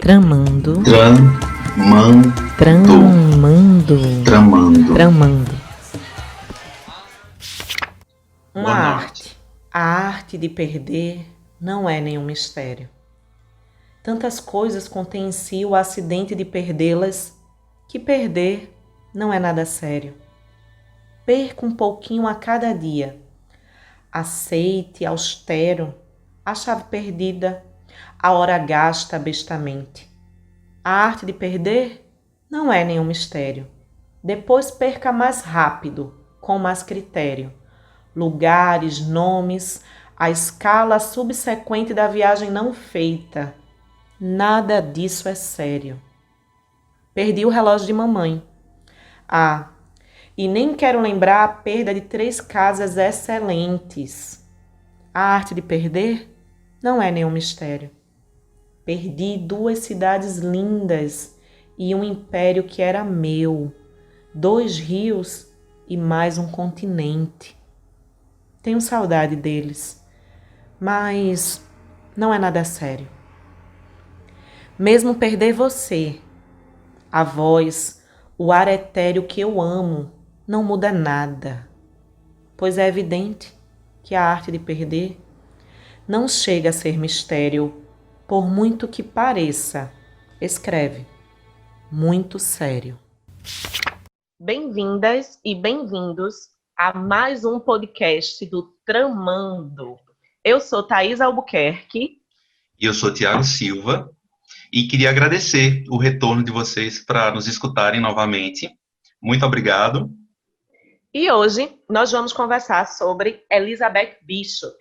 Tramando. Tramando. Tramando. Tramando. Tramando. Boa Uma noite. arte. A arte de perder não é nenhum mistério. Tantas coisas contém em si o acidente de perdê-las, que perder não é nada sério. Perca um pouquinho a cada dia. Aceite, austero, a chave perdida, a hora gasta bestamente. A arte de perder não é nenhum mistério. Depois perca mais rápido, com mais critério. Lugares, nomes, a escala subsequente da viagem não feita. Nada disso é sério. Perdi o relógio de mamãe. Ah, e nem quero lembrar a perda de 3 casas excelentes. A arte de perder não é nenhum mistério. Perdi 2 cidades lindas e um império que era meu, 2 rios e mais um continente. Tenho saudade deles, mas não é nada sério. Mesmo perder você, a voz, o ar etéreo que eu amo, não muda nada, pois é evidente que a arte de perder não chega a ser mistério, por muito que pareça, escreve, muito sério. Bem-vindas e bem-vindos a mais um podcast do Tramando. Eu sou Thaís Albuquerque. E eu sou Tiago Silva e queria agradecer o retorno de vocês para nos escutarem novamente. Muito obrigado. E hoje nós vamos conversar sobre Elizabeth Bishop.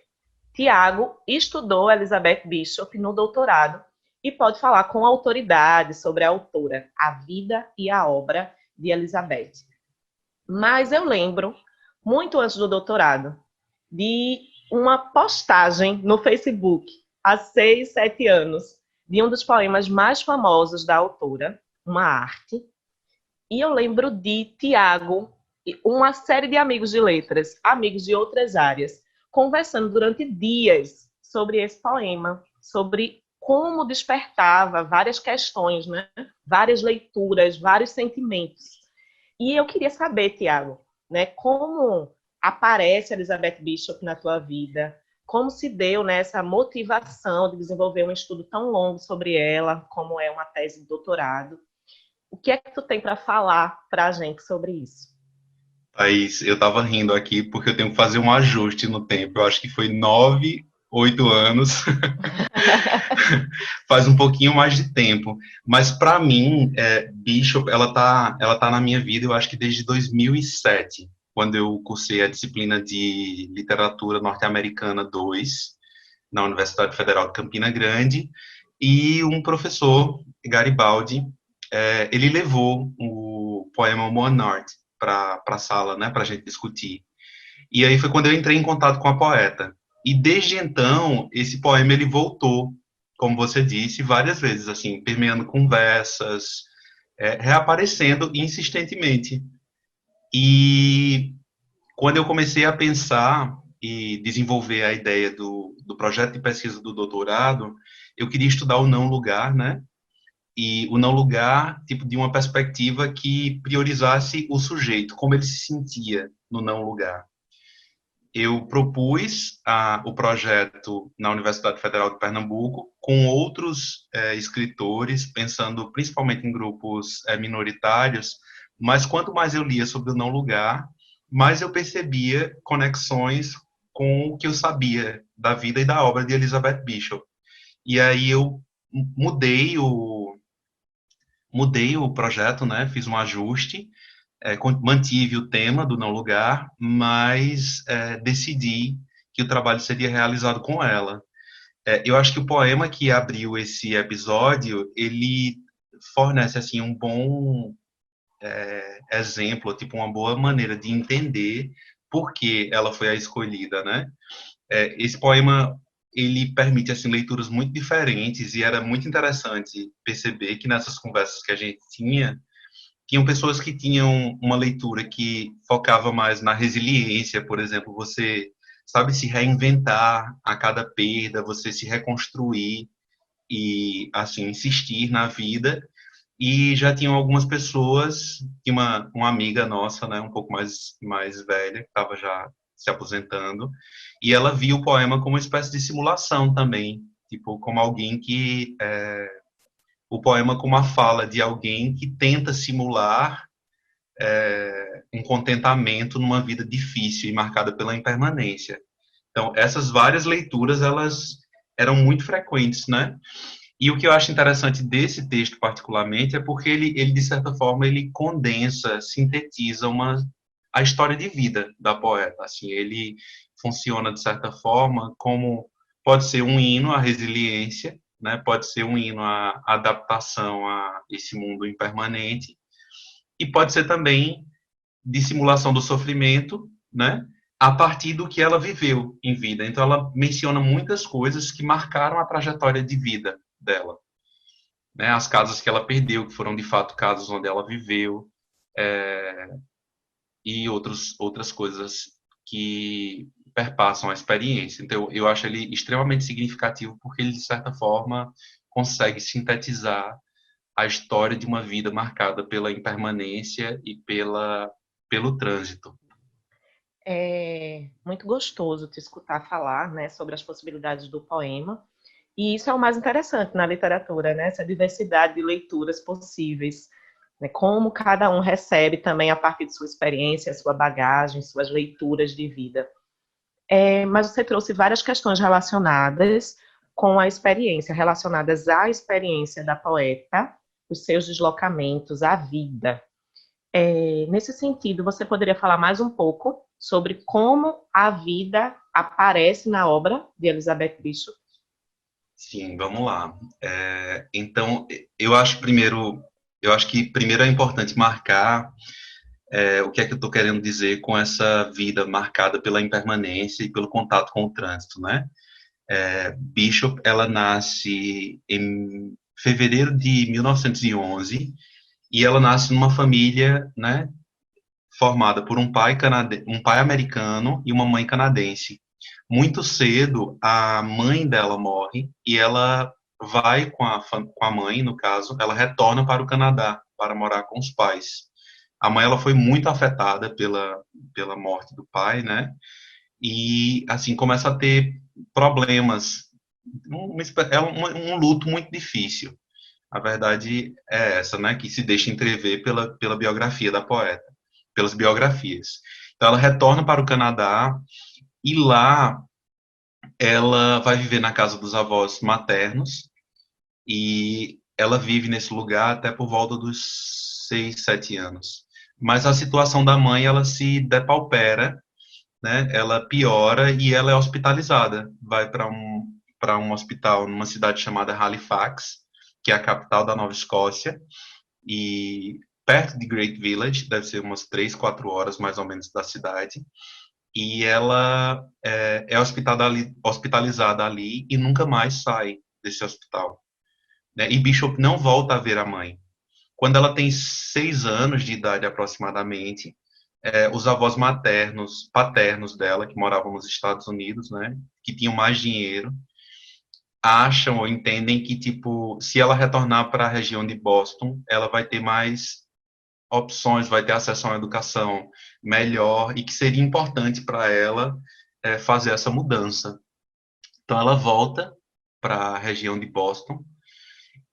Tiago estudou Elizabeth Bishop no doutorado e pode falar com autoridade sobre a autora, a vida e a obra de Elizabeth. Mas eu lembro, muito antes do doutorado, de uma postagem no Facebook, há 6, 7 anos, de um dos poemas mais famosos da autora, Uma Arte. E eu lembro de Tiago e uma série de amigos de letras, amigos de outras áreas, conversando durante dias sobre esse poema, sobre como despertava várias questões, né? Várias leituras, vários sentimentos. E eu queria saber, Tiago, né, como aparece Elizabeth Bishop na tua vida? Como se deu, né, essa motivação de desenvolver um estudo tão longo sobre ela, como é uma tese de doutorado? O que é que tu tem para falar para a gente sobre isso? Thaís, eu estava rindo aqui porque eu tenho que fazer um ajuste no tempo. Eu acho que foi 9, 8 anos. Faz um pouquinho mais de tempo. Mas para mim, Bishop, ela tá na minha vida, eu acho que desde 2007, quando eu cursei a disciplina de Literatura Norte-Americana 2 na Universidade Federal de Campina Grande, e um professor, Garibaldi, ele levou o poema Monart para a sala, né, para a gente discutir. E aí foi quando eu entrei em contato com a poeta. E desde então, esse poema ele voltou, como você disse, várias vezes, assim, permeando conversas, reaparecendo insistentemente. E quando eu comecei a pensar e desenvolver a ideia do projeto de pesquisa do doutorado, eu queria estudar o não lugar, né? E o não lugar, tipo, de uma perspectiva que priorizasse o sujeito, como ele se sentia no não lugar. Eu propus o projeto na Universidade Federal de Pernambuco com outros escritores, pensando principalmente em grupos minoritários, mas quanto mais eu lia sobre o não lugar, mais eu percebia conexões com o que eu sabia da vida e da obra de Elizabeth Bishop. E aí eu mudei o projeto, né? Fiz um ajuste, mantive o tema do não lugar, mas decidi que o trabalho seria realizado com ela. Eu acho que o poema que abriu esse episódio, ele fornece assim um bom exemplo, tipo uma boa maneira de entender por que ela foi a escolhida, né? Esse poema ele permite assim leituras muito diferentes e era muito interessante perceber que nessas conversas que a gente tinham pessoas que tinham uma leitura que focava mais na resiliência, por exemplo, você sabe se reinventar a cada perda, você se reconstruir. e assim insistir na vida. E já tinham algumas pessoas, tinha uma amiga nossa, né, um pouco mais velha, que estava já se aposentando, e ela viu o poema como uma espécie de simulação também, tipo, como alguém que o poema como a fala de alguém que tenta simular um contentamento numa vida difícil e marcada pela impermanência. Então, essas várias leituras, elas eram muito frequentes, né? E o que eu acho interessante desse texto particularmente é porque ele de certa forma, ele condensa, sintetiza a história de vida da poeta. Assim, ele funciona de certa forma como pode ser um hino à resiliência, né? Pode ser um hino à adaptação a esse mundo impermanente e pode ser também de simulação do sofrimento, né? A partir do que ela viveu em vida. Então, ela menciona muitas coisas que marcaram a trajetória de vida dela, né? As casas que ela perdeu, que foram de fato casas onde ela viveu, e outras coisas que perpassam a experiência. Então, eu acho ele extremamente significativo porque ele, de certa forma, consegue sintetizar a história de uma vida marcada pela impermanência e pelo trânsito. É muito gostoso te escutar falar, né, sobre as possibilidades do poema. E isso é o mais interessante na literatura, né? Essa diversidade de leituras possíveis, né? Como cada um recebe também a partir de sua experiência, sua bagagem, suas leituras de vida. Mas você trouxe várias questões relacionadas com a experiência, relacionadas à experiência da poeta, os seus deslocamentos, a vida. Nesse sentido, você poderia falar mais um pouco sobre como a vida aparece na obra de Elizabeth Bishop? Sim, vamos lá. Então, eu acho que primeiro é importante marcar o que é que eu estou querendo dizer com essa vida marcada pela impermanência e pelo contato com o trânsito, né? Bishop, ela nasce em fevereiro de 1911 e ela nasce numa família, né, formada por um pai americano e uma mãe canadense. Muito cedo, a mãe dela morre e ela vai com a mãe, no caso, ela retorna para o Canadá para morar com os pais. A mãe ela foi muito afetada pela morte do pai, né? E assim começa a ter problemas. É um luto muito difícil. A verdade é essa, né? Que se deixa entrever pela biografia da poeta, pelas biografias. Então ela retorna para o Canadá e lá ela vai viver na casa dos avós maternos e ela vive nesse lugar até por volta dos 6, 7 anos. Mas a situação da mãe, ela se depaupera, né? Ela piora e ela é hospitalizada. Vai para um hospital numa cidade chamada Halifax, que é a capital da Nova Escócia, e perto de Great Village, deve ser umas 3, 4 horas mais ou menos da cidade. E ela é hospitalizada ali e nunca mais sai desse hospital, né? E Bishop não volta a ver a mãe. Quando ela tem 6 anos de idade aproximadamente, os avós paternos dela, que moravam nos Estados Unidos, né, que tinham mais dinheiro, acham ou entendem que, tipo, se ela retornar para a região de Boston, ela vai ter mais opções, vai ter acesso a uma educação melhor e que seria importante para ela fazer essa mudança. Então, ela volta para a região de Boston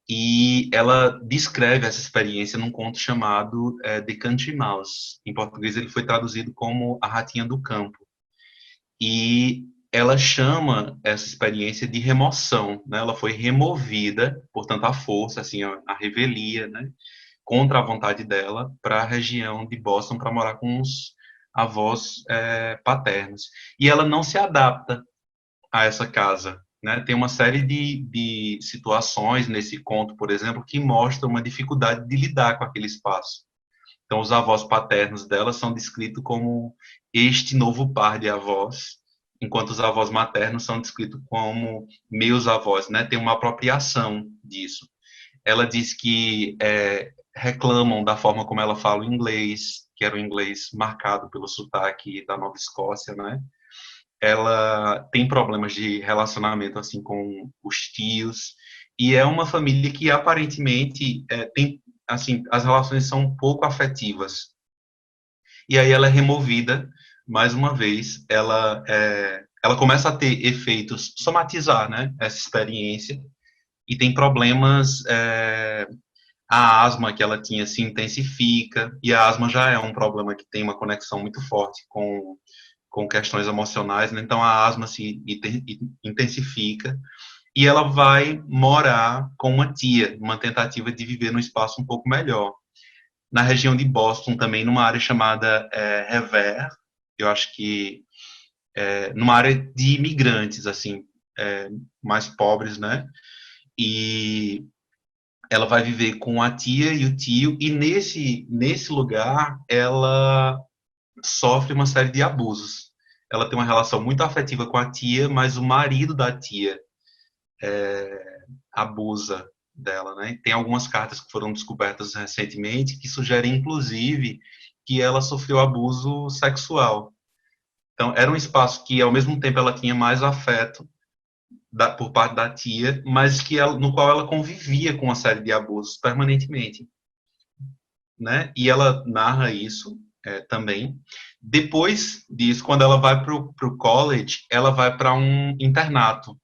e ela descreve essa experiência num conto chamado The Country Mouse. Em português, ele foi traduzido como A Ratinha do Campo. E ela chama essa experiência de remoção, né? Ela foi removida, portanto, à força, assim, a revelia, né? Contra a vontade dela, para a região de Boston para morar com os avós paternos. E ela não se adapta a essa casa, né? Tem uma série de situações nesse conto, por exemplo, que mostram uma dificuldade de lidar com aquele espaço. Então, os avós paternos dela são descritos como este novo par de avós, enquanto os avós maternos são descritos como meus avós, né? Tem uma apropriação disso. Ela diz que reclamam da forma como ela fala o inglês, que era o inglês marcado pelo sotaque da Nova Escócia, né? Ela tem problemas de relacionamento assim com os tios E é uma família que aparentemente tem, assim, as relações são um pouco afetivas. E aí ela é removida, mais uma vez, ela começa a ter efeitos, somatizar, né, essa experiência, e tem problemas, a asma que ela tinha se intensifica, e a asma já é um problema que tem uma conexão muito forte com questões emocionais, né? Então a asma se intensifica, e ela vai morar com uma tia, uma tentativa de viver num espaço um pouco melhor. Na região de Boston, também, numa área chamada Revere, eu acho que numa área de imigrantes, assim, mais pobres, né? E ela vai viver com a tia e o tio, e nesse lugar ela sofre uma série de abusos. Ela tem uma relação muito afetiva com a tia, mas o marido da tia abusa dela, né? Tem algumas cartas que foram descobertas recentemente que sugerem, inclusive, que ela sofreu abuso sexual. Então, era um espaço que, ao mesmo tempo, ela tinha mais afeto por parte da tia, mas no qual ela convivia com uma série de abusos permanentemente, né? E ela narra isso também. Depois disso, quando ela vai para o college, ela vai para um internato,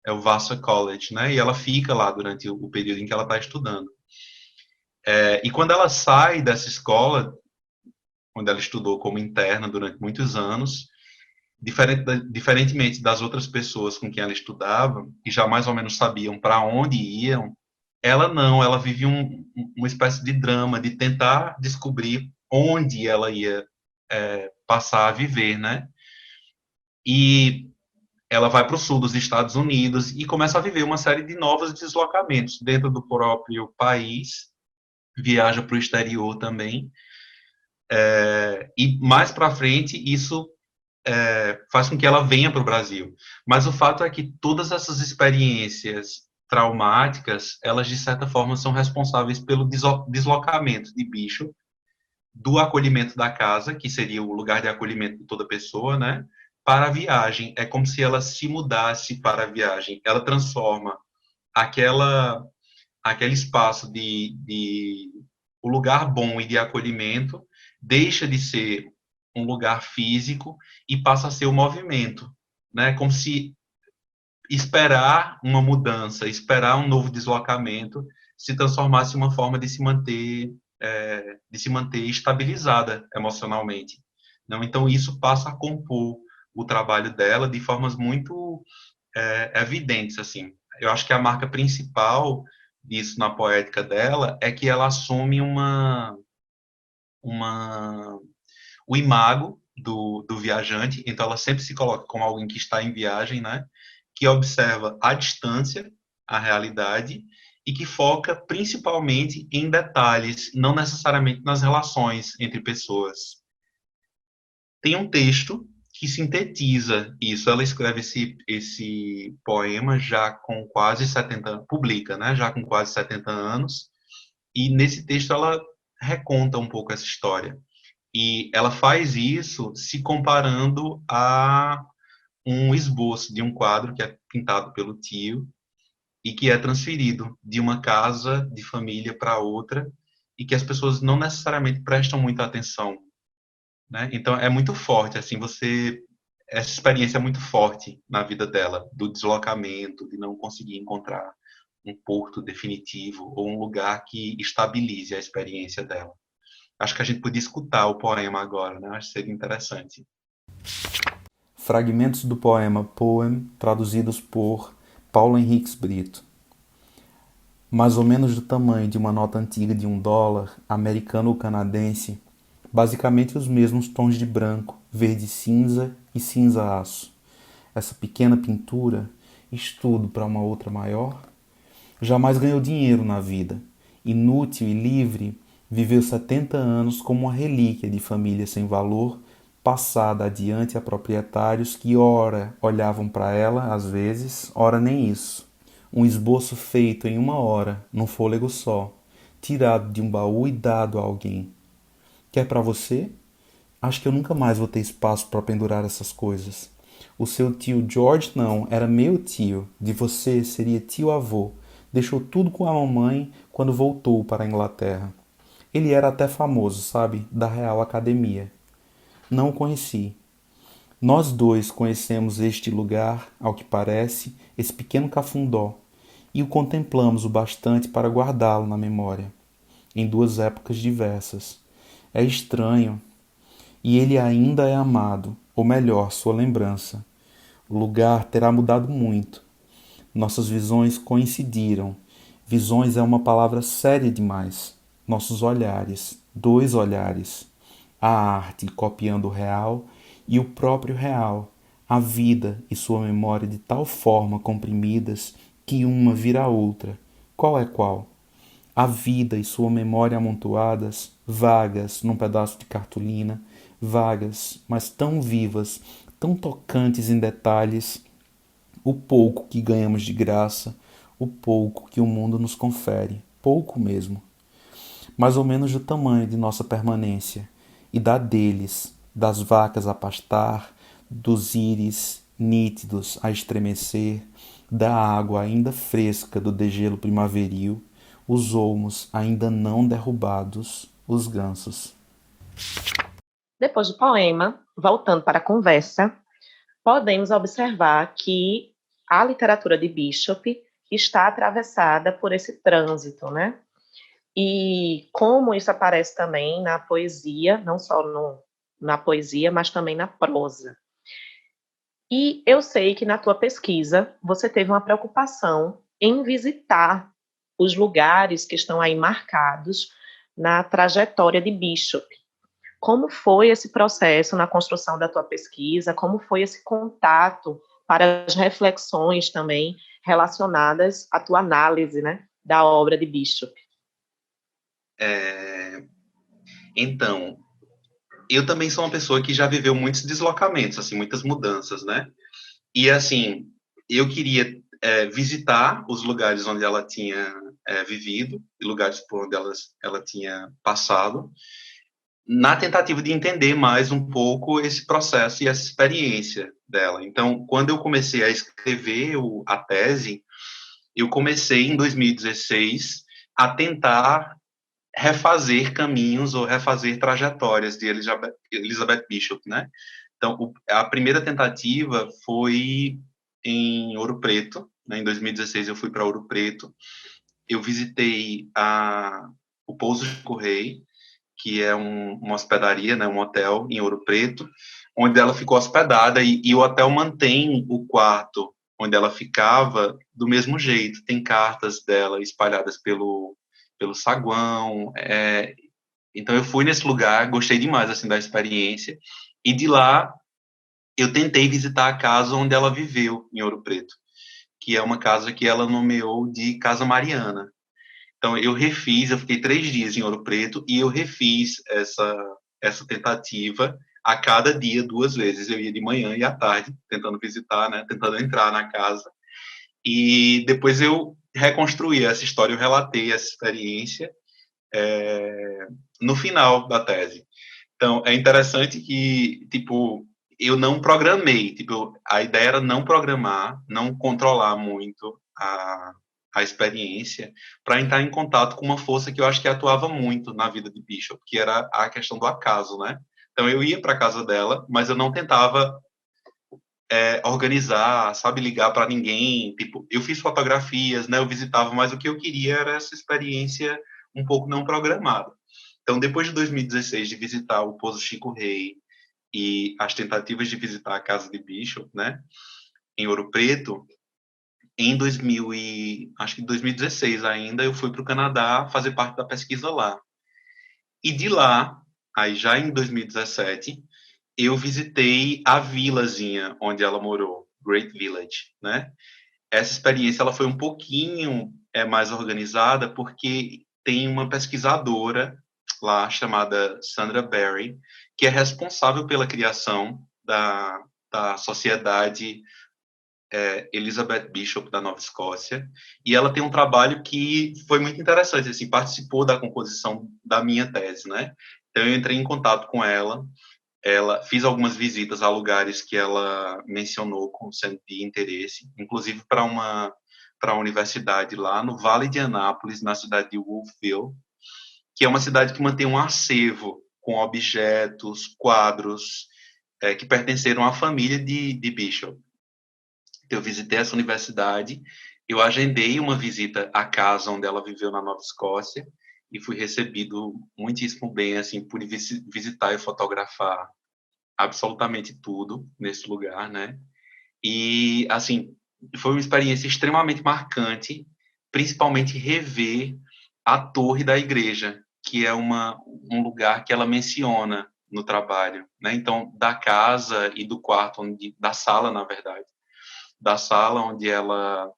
é o Vassar College, né? E ela fica lá durante o período em que ela está estudando. E quando ela sai dessa escola, onde ela estudou como interna durante muitos anos, diferentemente das outras pessoas com quem ela estudava, que já mais ou menos sabiam para onde iam, ela não, ela vive uma espécie de drama de tentar descobrir onde ela ia passar a viver, né? E ela vai para o sul dos Estados Unidos e começa a viver uma série de novos deslocamentos dentro do próprio país, viaja para o exterior também, e mais para frente isso faz com que ela venha para o Brasil. Mas o fato é que todas essas experiências traumáticas, elas de certa forma são responsáveis pelo deslocamento de bicho do acolhimento da casa, que seria o lugar de acolhimento de toda pessoa, né, para a viagem. É como se ela se mudasse para a viagem. Ela transforma aquela aquele espaço de o lugar bom e de acolhimento deixa de ser um lugar físico e passa a ser o movimento, né? Como se esperar uma mudança, esperar um novo deslocamento se transformasse em uma forma de se manter estabilizada emocionalmente. Não? Então isso passa a compor o trabalho dela de formas muito evidentes, assim. Eu acho que a marca principal disso na poética dela é que ela assume uma o imago do viajante, então ela sempre se coloca como alguém que está em viagem, né? Que observa à distância a realidade e que foca principalmente em detalhes, não necessariamente nas relações entre pessoas. Tem um texto que sintetiza isso. Ela escreve esse poema já com quase 70, publica, né? Já com quase 70 anos, e nesse texto ela reconta um pouco essa história. E ela faz isso se comparando a um esboço de um quadro que é pintado pelo tio e que é transferido de uma casa de família para outra e que as pessoas não necessariamente prestam muita atenção, né? Então é muito forte, assim, essa experiência é muito forte na vida dela, do deslocamento, de não conseguir encontrar um porto definitivo ou um lugar que estabilize a experiência dela. Acho que a gente podia escutar o poema agora, né? Acho que seria interessante. Fragmentos do poema Poem, traduzidos por Paulo Henriques Brito. Mais ou menos do tamanho de uma nota antiga de $1, americano ou canadense, basicamente os mesmos tons de branco, verde cinza e cinza aço. Essa pequena pintura, estudo para uma outra maior, jamais ganhou dinheiro na vida. Inútil e livre, viveu 70 anos como uma relíquia de família sem valor, passada adiante a proprietários que ora olhavam para ela, às vezes, ora nem isso. Um esboço feito em 1 hora, num fôlego só, tirado de um baú e dado a alguém. Quer para você? Acho que eu nunca mais vou ter espaço para pendurar essas coisas. O seu tio George não, era meu tio. De você seria tio-avô. Deixou tudo com a mamãe quando voltou para a Inglaterra. Ele era até famoso, sabe, da Real Academia. Não o conheci. Nós dois conhecemos este lugar, ao que parece, esse pequeno cafundó, e o contemplamos o bastante para guardá-lo na memória, em duas épocas diversas. É estranho, e ele ainda é amado, ou melhor, sua lembrança. O lugar terá mudado muito. Nossas visões coincidiram. Visões é uma palavra séria demais. Nossos olhares, dois olhares. A arte copiando o real e o próprio real. A vida e sua memória de tal forma comprimidas que uma vira a outra. Qual é qual? A vida e sua memória amontoadas, vagas num pedaço de cartolina, vagas, mas tão vivas, tão tocantes em detalhes, o pouco que ganhamos de graça, o pouco que o mundo nos confere, pouco mesmo, mais ou menos do tamanho de nossa permanência, e da deles, das vacas a pastar, dos íris nítidos a estremecer, da água ainda fresca do degelo primaveril, os olmos ainda não derrubados, os gansos. Depois do poema, voltando para a conversa, podemos observar que a literatura de Bishop está atravessada por esse trânsito, né? E como isso aparece também na poesia, não só na poesia, mas também na prosa. E eu sei que na tua pesquisa você teve uma preocupação em visitar os lugares que estão aí marcados na trajetória de Bishop. Como foi esse processo na construção da tua pesquisa? Como foi esse contato para as reflexões também relacionadas à tua análise, né, da obra de Bishop? Então, eu também sou uma pessoa que já viveu muitos deslocamentos, assim, muitas mudanças, né? E, assim, eu queria visitar os lugares onde ela tinha vivido, lugares por onde ela tinha passado, na tentativa de entender mais um pouco esse processo e essa experiência dela. Então, quando eu comecei a escrever a tese, eu comecei em 2016 a tentar refazer caminhos ou refazer trajetórias de Elizabeth Bishop, né? Então, a primeira tentativa foi em Ouro Preto, né? Em 2016 eu fui para Ouro Preto, eu visitei o Pouso Chico Rei, que é uma hospedaria, né, um hotel em Ouro Preto, onde ela ficou hospedada e o hotel mantém o quarto onde ela ficava do mesmo jeito. Tem cartas dela espalhadas pelo saguão. Então eu fui nesse lugar, gostei demais assim da experiência e de lá eu tentei visitar a casa onde ela viveu em Ouro Preto, que é uma casa que ela nomeou de Casa Mariana. Então, eu fiquei 3 dias em Ouro Preto e eu refiz essa tentativa a cada dia, 2 vezes. Eu ia de manhã e à tarde, tentando visitar, né, tentando entrar na casa. E depois eu reconstruí essa história, eu relatei essa experiência no final da tese. Então, é interessante que, tipo, eu não programei, tipo, a ideia era não programar, não controlar muito a experiência, para entrar em contato com uma força que eu acho que atuava muito na vida de Bishop, que era a questão do acaso, né? Então, eu ia para a casa dela, mas eu não tentava organizar, sabe, ligar para ninguém, tipo, eu fiz fotografias, né, eu visitava, mas o que eu queria era essa experiência um pouco não programada. Então, depois de 2016, de visitar o Pouso Chico Rei e as tentativas de visitar a casa de Bishop, né, em Ouro Preto, em 2016 ainda, eu fui para o Canadá fazer parte da pesquisa lá. E de lá, aí já em 2017, eu visitei a vilazinha onde ela morou, Great Village, né? Essa experiência ela foi um pouquinho mais organizada porque tem uma pesquisadora lá chamada Sandra Berry, que é responsável pela criação da sociedade Elizabeth Bishop da Nova Escócia, e ela tem um trabalho que foi muito interessante, assim, participou da composição da minha tese, né? Então eu entrei em contato com ela fiz algumas visitas a lugares que ela mencionou como sendo de interesse, inclusive para para a universidade lá no Vale de Anápolis, na cidade de Wolfville, que é uma cidade que mantém um acervo com objetos, quadros, que pertenceram à família de Bishop. Eu visitei essa universidade, eu agendei uma visita à casa onde ela viveu na Nova Escócia e fui recebido muitíssimo bem, assim, por visitar e fotografar absolutamente tudo nesse lugar, né? E, assim, foi uma experiência extremamente marcante, principalmente rever a torre da igreja, que é um lugar que ela menciona no trabalho, né? Então, da casa e do quarto, da sala, na verdade, da sala onde ela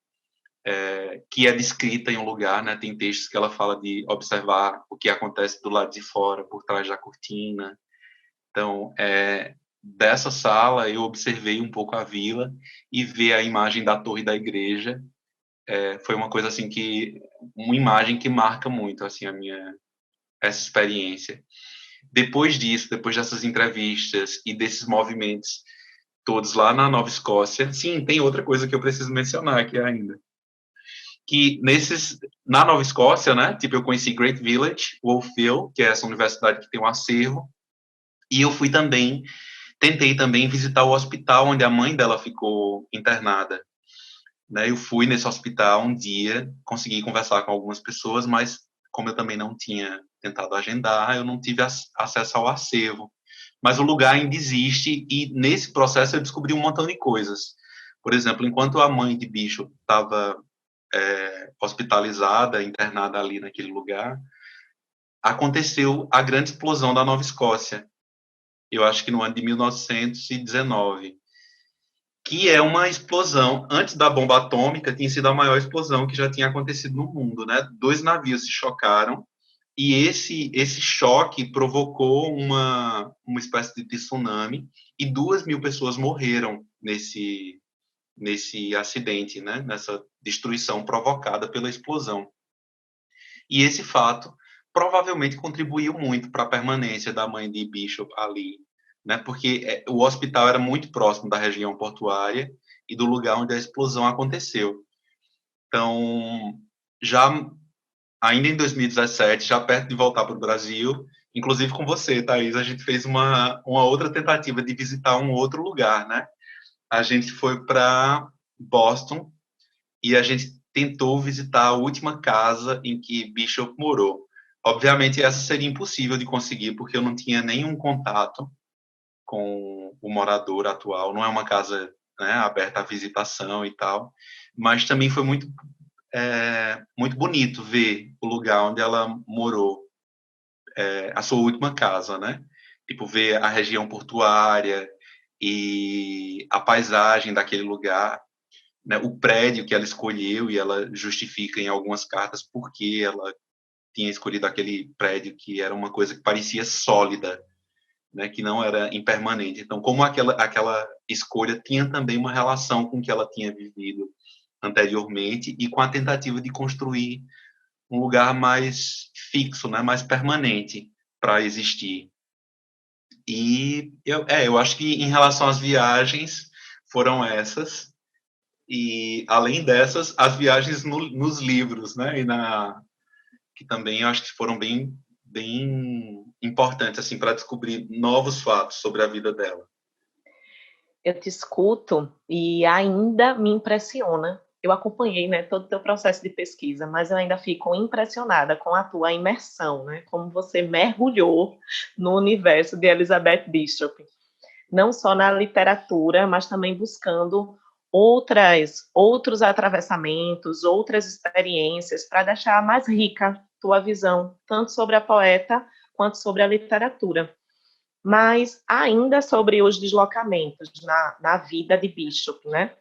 que é descrita em um lugar, né? Tem textos que ela fala de observar o que acontece do lado de fora, por trás da cortina. Então, dessa sala eu observei um pouco a vila e ver a imagem da torre da igreja foi uma coisa assim uma imagem que marca muito assim essa experiência. Depois disso, depois dessas entrevistas e desses movimentos todos lá na Nova Escócia, sim, tem outra coisa que eu preciso mencionar aqui ainda, que na Nova Escócia, né, tipo, eu conheci Great Village, Wolfville, que é essa universidade que tem um acervo, e eu tentei também visitar o hospital onde a mãe dela ficou internada, né, eu fui nesse hospital um dia, consegui conversar com algumas pessoas, mas como eu também não tinha tentado agendar, eu não tive acesso ao acervo, mas o lugar ainda existe, e nesse processo eu descobri um montão de coisas. Por exemplo, enquanto a mãe de Bishop estava hospitalizada, internada ali naquele lugar, aconteceu a grande explosão da Nova Escócia, eu acho que no ano de 1919, que é uma explosão, antes da bomba atômica, tinha sido a maior explosão que já tinha acontecido no mundo, né? 2 navios se chocaram, e esse choque provocou uma espécie de tsunami, e 2.000 pessoas morreram nesse acidente, né? Nessa destruição provocada pela explosão. E esse fato provavelmente contribuiu muito para a permanência da mãe de Bishop ali, né? Porque o hospital era muito próximo da região portuária e do lugar onde a explosão aconteceu. Então, já ainda em 2017, já perto de voltar para o Brasil, inclusive com você, Thaís, a gente fez uma outra tentativa de visitar um outro lugar, né? A gente foi para Boston e a gente tentou visitar a última casa em que Bishop morou. Obviamente, essa seria impossível de conseguir, porque eu não tinha nenhum contato com o morador atual. Não é uma casa, né, aberta à visitação e tal, mas também foi muito bonito ver o lugar onde ela morou, a sua última casa, né? Tipo, ver a região portuária e a paisagem daquele lugar, né, o prédio que ela escolheu, e ela justifica em algumas cartas porque ela tinha escolhido aquele prédio, que era uma coisa que parecia sólida, né, que não era impermanente. Então, como aquela escolha tinha também uma relação com o que ela tinha vivido anteriormente e com a tentativa de construir um lugar mais fixo, né, mais permanente para existir. E eu acho que em relação às viagens foram essas. E, além dessas, as viagens nos livros, né? Que também eu acho que foram bem, bem importantes, assim, para descobrir novos fatos sobre a vida dela. Eu te escuto e ainda me impressiona. Eu acompanhei, né, todo o teu processo de pesquisa, mas eu ainda fico impressionada com a tua imersão, né? Como você mergulhou no universo de Elizabeth Bishop. Não só na literatura, mas também buscando outros atravessamentos, outras experiências, para deixar mais rica tua visão, tanto sobre a poeta quanto sobre a literatura. Mas ainda sobre os deslocamentos na vida de Bishop, né?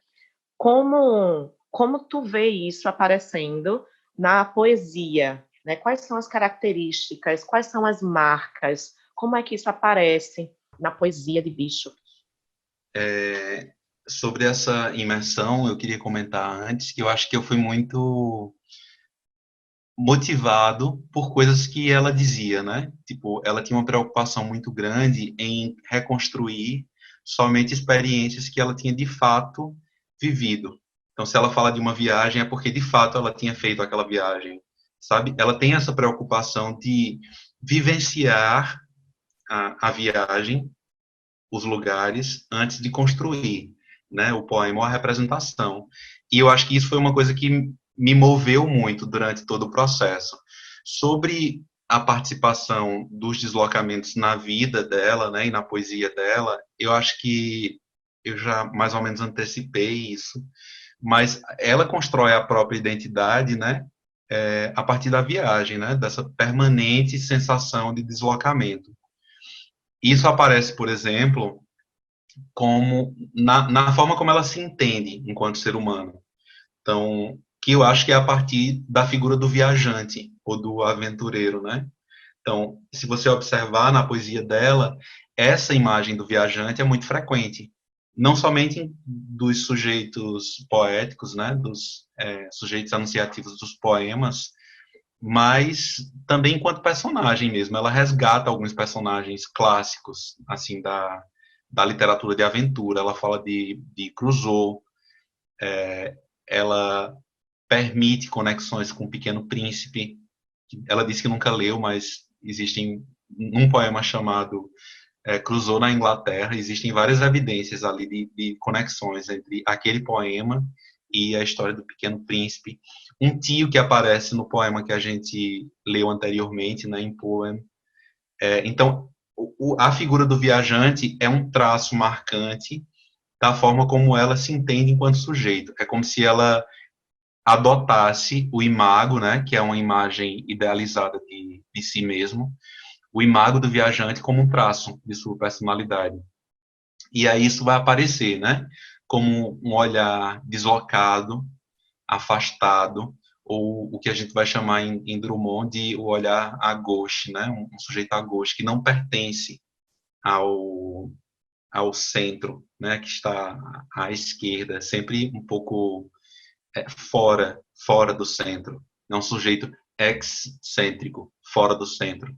Como tu vê isso aparecendo na poesia, né? Quais são as características, quais são as marcas, como é que isso aparece na poesia de Bishop? Sobre essa imersão, eu queria comentar antes que eu acho que eu fui muito motivado por coisas que ela dizia, né? Tipo, ela tinha uma preocupação muito grande em reconstruir somente experiências que ela tinha de fato vivido. Então, se ela fala de uma viagem, é porque de fato ela tinha feito aquela viagem, sabe? Ela tem essa preocupação de vivenciar a viagem, os lugares, antes de construir, né, o poema ou a representação. E eu acho que isso foi uma coisa que me moveu muito durante todo o processo. Sobre a participação dos deslocamentos na vida dela, né, e na poesia dela, eu acho que eu já mais ou menos antecipei isso, mas ela constrói a própria identidade, né, a partir da viagem, né, dessa permanente sensação de deslocamento. Isso aparece, por exemplo, como na forma como ela se entende enquanto ser humano. Então, que eu acho que é a partir da figura do viajante ou do aventureiro, né? Então, se você observar na poesia dela, essa imagem do viajante é muito frequente, não somente dos sujeitos poéticos, né, dos sujeitos anunciativos dos poemas, mas também enquanto personagem mesmo. Ela resgata alguns personagens clássicos, assim, da literatura de aventura. Ela fala de Crusoe, ela permite conexões com o Pequeno Príncipe. Ela disse que nunca leu, mas existem um poema chamado Crusoe na Inglaterra, existem várias evidências ali de conexões entre aquele poema e a história do Pequeno Príncipe. Um tio que aparece no poema que a gente leu anteriormente, né, em Poem. Então, a figura do viajante é um traço marcante da forma como ela se entende enquanto sujeito. É como se ela adotasse o imago, né, que é uma imagem idealizada de si mesmo, o imago do viajante como um traço de sua personalidade. E aí isso vai aparecer, né, como um olhar deslocado, afastado, ou o que a gente vai chamar em Drummond de o olhar a gauche, né, um sujeito a gauche, que não pertence ao, ao centro, né, que está à esquerda, sempre um pouco fora do centro. É um sujeito excêntrico, fora do centro.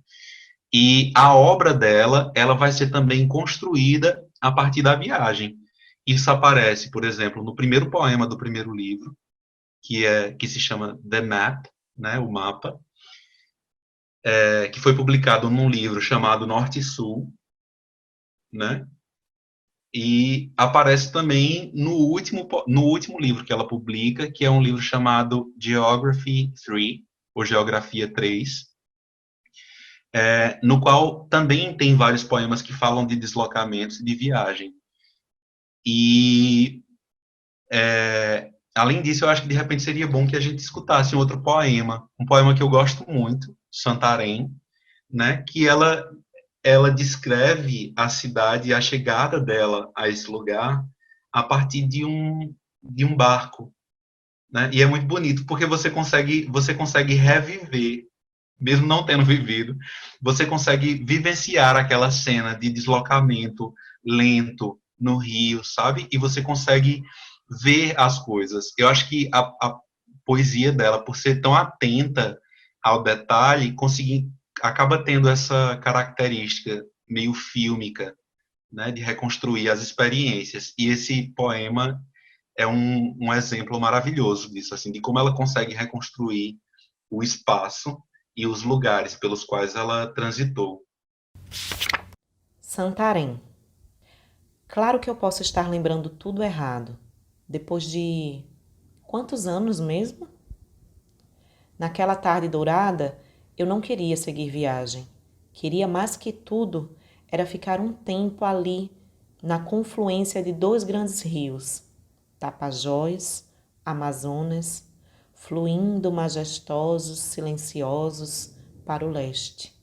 E a obra dela, ela vai ser também construída a partir da viagem. Isso aparece, por exemplo, no primeiro poema do primeiro livro, que se chama The Map, né, o mapa, que foi publicado num livro chamado Norte e Sul, né? E aparece também no último livro que ela publica, que é um livro chamado Geography 3, ou Geografia 3, no qual também tem vários poemas que falam de deslocamentos e de viagem. E, além disso, eu acho que de repente seria bom que a gente escutasse um poema que eu gosto muito, Santarém, né, que ela descreve a cidade e a chegada dela a esse lugar a partir de um barco, né? E é muito bonito porque você consegue reviver, mesmo não tendo vivido, você consegue vivenciar aquela cena de deslocamento lento no rio, sabe? E você consegue ver as coisas. Eu acho que a poesia dela, por ser tão atenta ao detalhe, acaba tendo essa característica meio fílmica, né, de reconstruir as experiências. E esse poema é um exemplo maravilhoso disso, assim, de como ela consegue reconstruir o espaço e os lugares pelos quais ela transitou. Santarém. Claro que eu posso estar lembrando tudo errado. Depois de quantos anos mesmo? Naquela tarde dourada, eu não queria seguir viagem. Queria mais que tudo era ficar um tempo ali, na confluência de dois grandes rios, Tapajós, Amazonas, fluindo majestosos, silenciosos para o leste.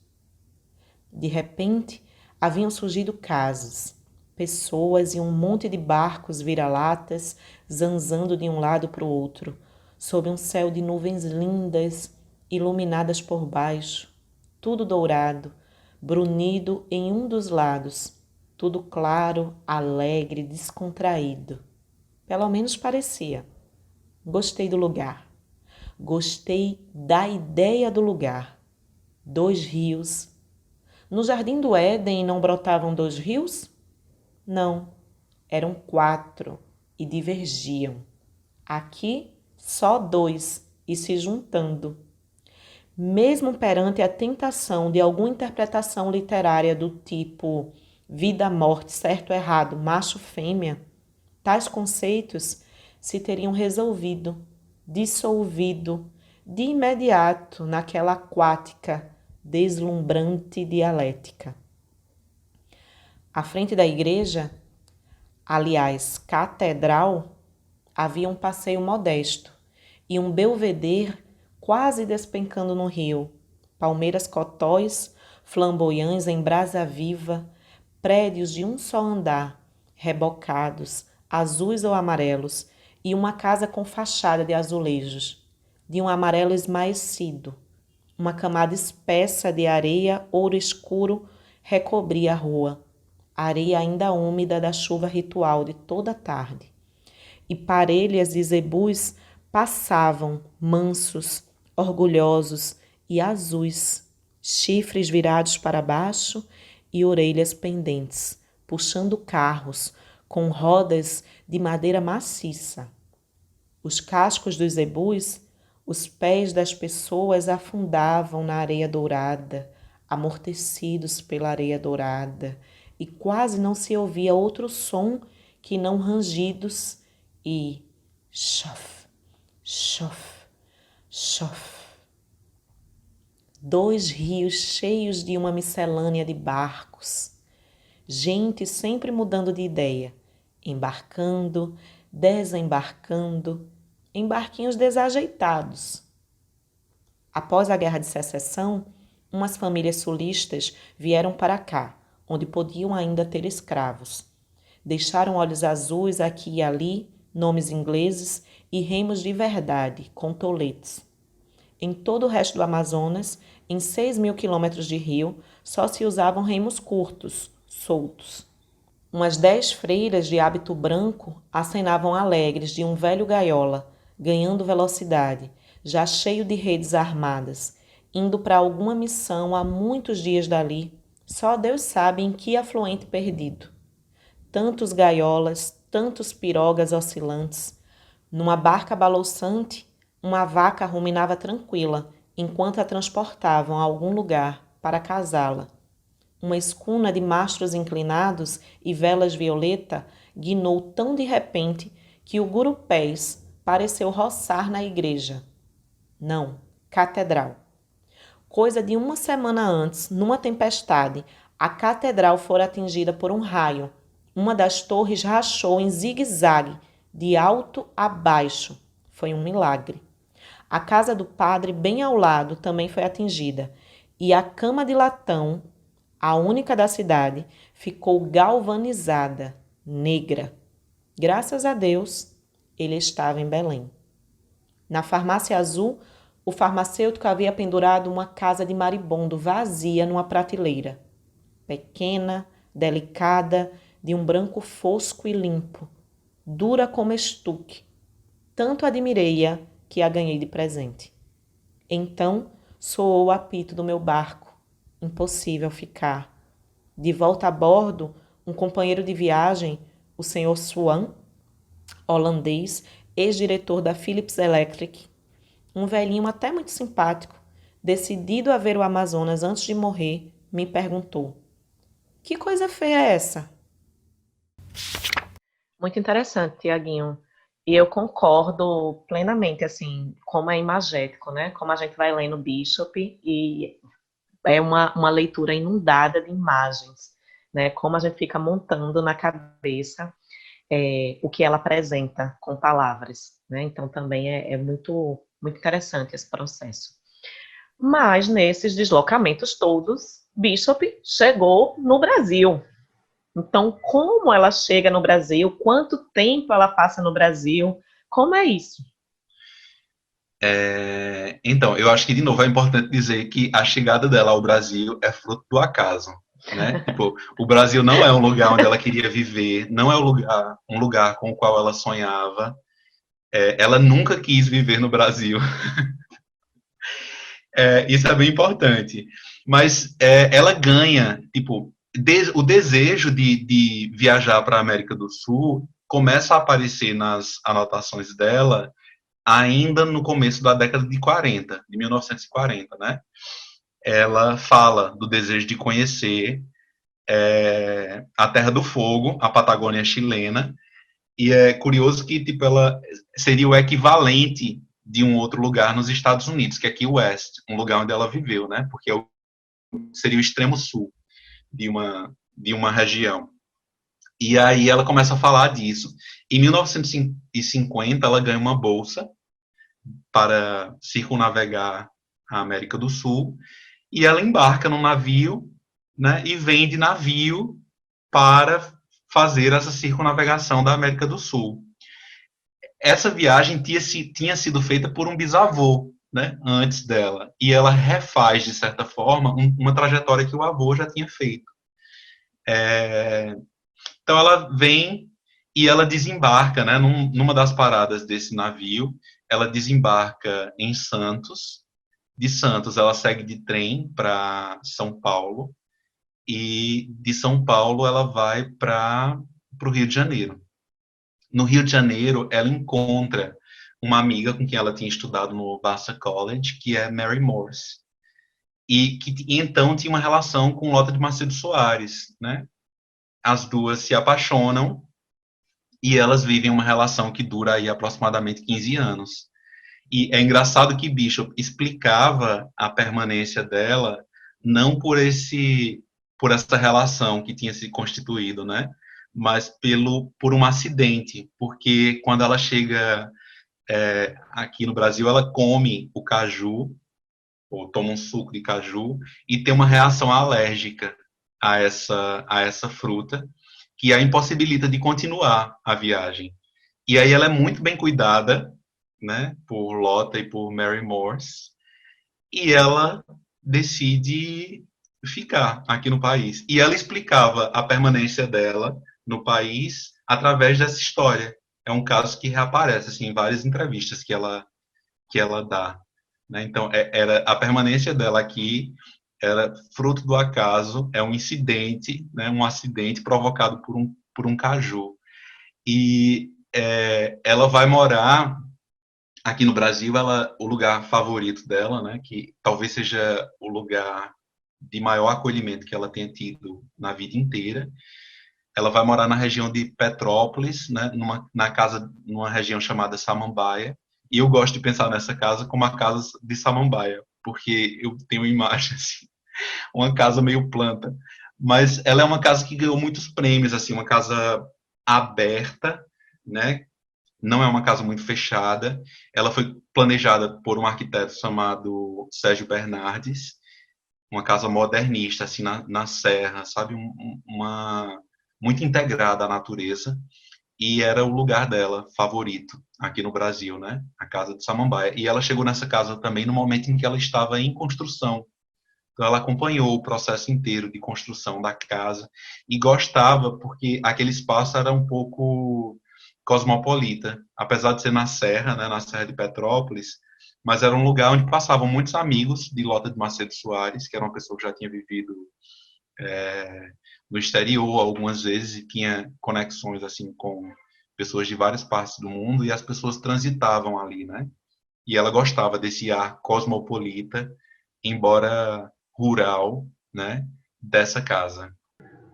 De repente, haviam surgido casas, pessoas e um monte de barcos vira-latas zanzando de um lado para o outro, sob um céu de nuvens lindas, iluminadas por baixo, tudo dourado, brunido em um dos lados, tudo claro, alegre, descontraído. Pelo menos parecia. Gostei do lugar. Gostei da ideia do lugar. Dois rios. No jardim do Éden não brotavam dois rios? Não, eram quatro e divergiam. Aqui, só dois e se juntando. Mesmo perante a tentação de alguma interpretação literária do tipo vida, morte, certo, errado, macho, fêmea, tais conceitos se teriam resolvido, dissolvido, de imediato naquela aquática, deslumbrante dialética. À frente da igreja, aliás, catedral, havia um passeio modesto e um belvedere quase despencando no rio, palmeiras cotóis, flamboyantes em brasa viva, prédios de um só andar, rebocados, azuis ou amarelos, e uma casa com fachada de azulejos, de um amarelo esmaecido. Uma camada espessa de areia ouro escuro recobria a rua, areia ainda úmida da chuva ritual de toda a tarde. E parelhas de zebus passavam, mansos, orgulhosos e azuis, chifres virados para baixo e orelhas pendentes, puxando carros com rodas de madeira maciça. Os cascos dos zebus, os pés das pessoas afundavam na areia dourada, amortecidos pela areia dourada, e quase não se ouvia outro som que não rangidos e chof, chof, chof. Dois rios cheios de uma miscelânea de barcos, gente sempre mudando de ideia, embarcando, desembarcando, em barquinhos desajeitados. Após a Guerra de Secessão, umas famílias sulistas vieram para cá, onde podiam ainda ter escravos. Deixaram olhos azuis aqui e ali, nomes ingleses e remos de verdade, com toletes. Em todo o resto do Amazonas, em 6.000 quilômetros de rio, só se usavam remos curtos, soltos. Umas 10 freiras de hábito branco acenavam alegres de um velho gaiola, ganhando velocidade, já cheio de redes armadas, indo para alguma missão há muitos dias dali, só Deus sabe em que afluente perdido. Tantos gaiolas, tantos pirogas oscilantes. Numa barca balouçante, uma vaca ruminava tranquila, enquanto a transportavam a algum lugar para casá-la. Uma escuna de mastros inclinados e velas violeta guinou tão de repente que o gurupés pareceu roçar na igreja. Não, catedral. Coisa de uma semana antes, numa tempestade, a catedral fora atingida por um raio. Uma das torres rachou em zigue-zague, de alto a baixo. Foi um milagre. A casa do padre, bem ao lado, também foi atingida, e a cama de latão, a única da cidade, ficou galvanizada, negra. Graças a Deus, ele estava em Belém. Na farmácia azul, o farmacêutico havia pendurado uma casa de maribondo vazia numa prateleira. Pequena, delicada, de um branco fosco e limpo, dura como estuque. Tanto admirei-a que a ganhei de presente. Então soou o apito do meu barco. Impossível ficar. De volta a bordo, um companheiro de viagem, o Sr. Swan, holandês, ex-diretor da Philips Electric, um velhinho até muito simpático, decidido a ver o Amazonas antes de morrer, me perguntou: "Que coisa feia é essa?" Muito interessante, Tiaguinho. E eu concordo plenamente, assim, como é imagético, né? Como a gente vai lendo Bishop e é uma leitura inundada de imagens, né? Como a gente fica montando na cabeça o que ela apresenta com palavras, né? Então também é muito, muito interessante esse processo. Mas nesses deslocamentos todos, Bishop chegou no Brasil. Então, como ela chega no Brasil? Quanto tempo ela passa no Brasil? Como é isso? Então, eu acho que, de novo, é importante dizer que a chegada dela ao Brasil é fruto do acaso, né? Tipo, o Brasil não é um lugar onde ela queria viver, não é um lugar com o qual ela sonhava. Ela nunca quis viver no Brasil. Isso é bem importante. Mas ela ganha, tipo, o desejo de viajar para a América do Sul começa a aparecer nas anotações dela ainda no começo da década de 40, de 1940, né? Ela fala do desejo de conhecer a Terra do Fogo, a Patagônia chilena, e é curioso que tipo ela seria o equivalente de um outro lugar nos Estados Unidos, que é Key West, um lugar onde ela viveu, né? Porque seria o extremo sul de uma região. E aí ela começa a falar disso. Em 1950, ela ganha uma bolsa para circunnavegar a América do Sul, e ela embarca num navio, né, e vem de navio para fazer essa circunnavegação da América do Sul. Essa viagem tinha sido feita por um bisavô, né, antes dela, e ela refaz, de certa forma, uma trajetória que o avô já tinha feito. Então ela vem e ela desembarca, né, numa das paradas desse navio, ela desembarca em Santos. De Santos ela segue de trem para São Paulo, e de São Paulo ela vai para o Rio de Janeiro. No Rio de Janeiro ela encontra uma amiga com quem ela tinha estudado no Vassar College, que é Mary Morse, e que então tinha uma relação com Lota de Macedo Soares, né? As duas se apaixonam e elas vivem uma relação que dura aí aproximadamente 15 anos. E é engraçado que Bishop explicava a permanência dela não por essa relação que tinha se constituído, né? Mas por um acidente, porque quando ela chega aqui no Brasil, ela come o caju, ou toma um suco de caju, e tem uma reação alérgica a essa fruta, que a impossibilita de continuar a viagem. E aí ela é muito bem cuidada, né, por Lota e por Mary Morse, e ela decide ficar aqui no país. E ela explicava a permanência dela no país através dessa história. É um caso que reaparece assim, em várias entrevistas que ela dá. Né? Então, era a permanência dela aqui era fruto do acaso, é um incidente, né, um acidente provocado por um caju. E ela vai morar aqui no Brasil, o lugar favorito dela, né, que talvez seja o lugar de maior acolhimento que ela tenha tido na vida inteira. Ela vai morar na região de Petrópolis, né, numa região chamada Samambaia. E eu gosto de pensar nessa casa como a casa de Samambaia, porque eu tenho imagens, assim, uma casa meio planta. Mas ela é uma casa que ganhou muitos prêmios, assim, uma casa aberta, né? Não é uma casa muito fechada. Ela foi planejada por um arquiteto chamado Sérgio Bernardes, uma casa modernista, assim, na serra, sabe? Muito integrada à natureza. E era o lugar dela favorito aqui no Brasil, né? A casa de Samambaia. E ela chegou nessa casa também no momento em que ela estava em construção. Então ela acompanhou o processo inteiro de construção da casa e gostava porque aquele espaço era um pouco cosmopolita, apesar de ser na Serra, né, na Serra de Petrópolis, mas era um lugar onde passavam muitos amigos de Lota de Macedo Soares, que era uma pessoa que já tinha vivido no exterior algumas vezes e tinha conexões assim com pessoas de várias partes do mundo, e as pessoas transitavam ali, né? E ela gostava desse ar cosmopolita, embora rural, né, dessa casa.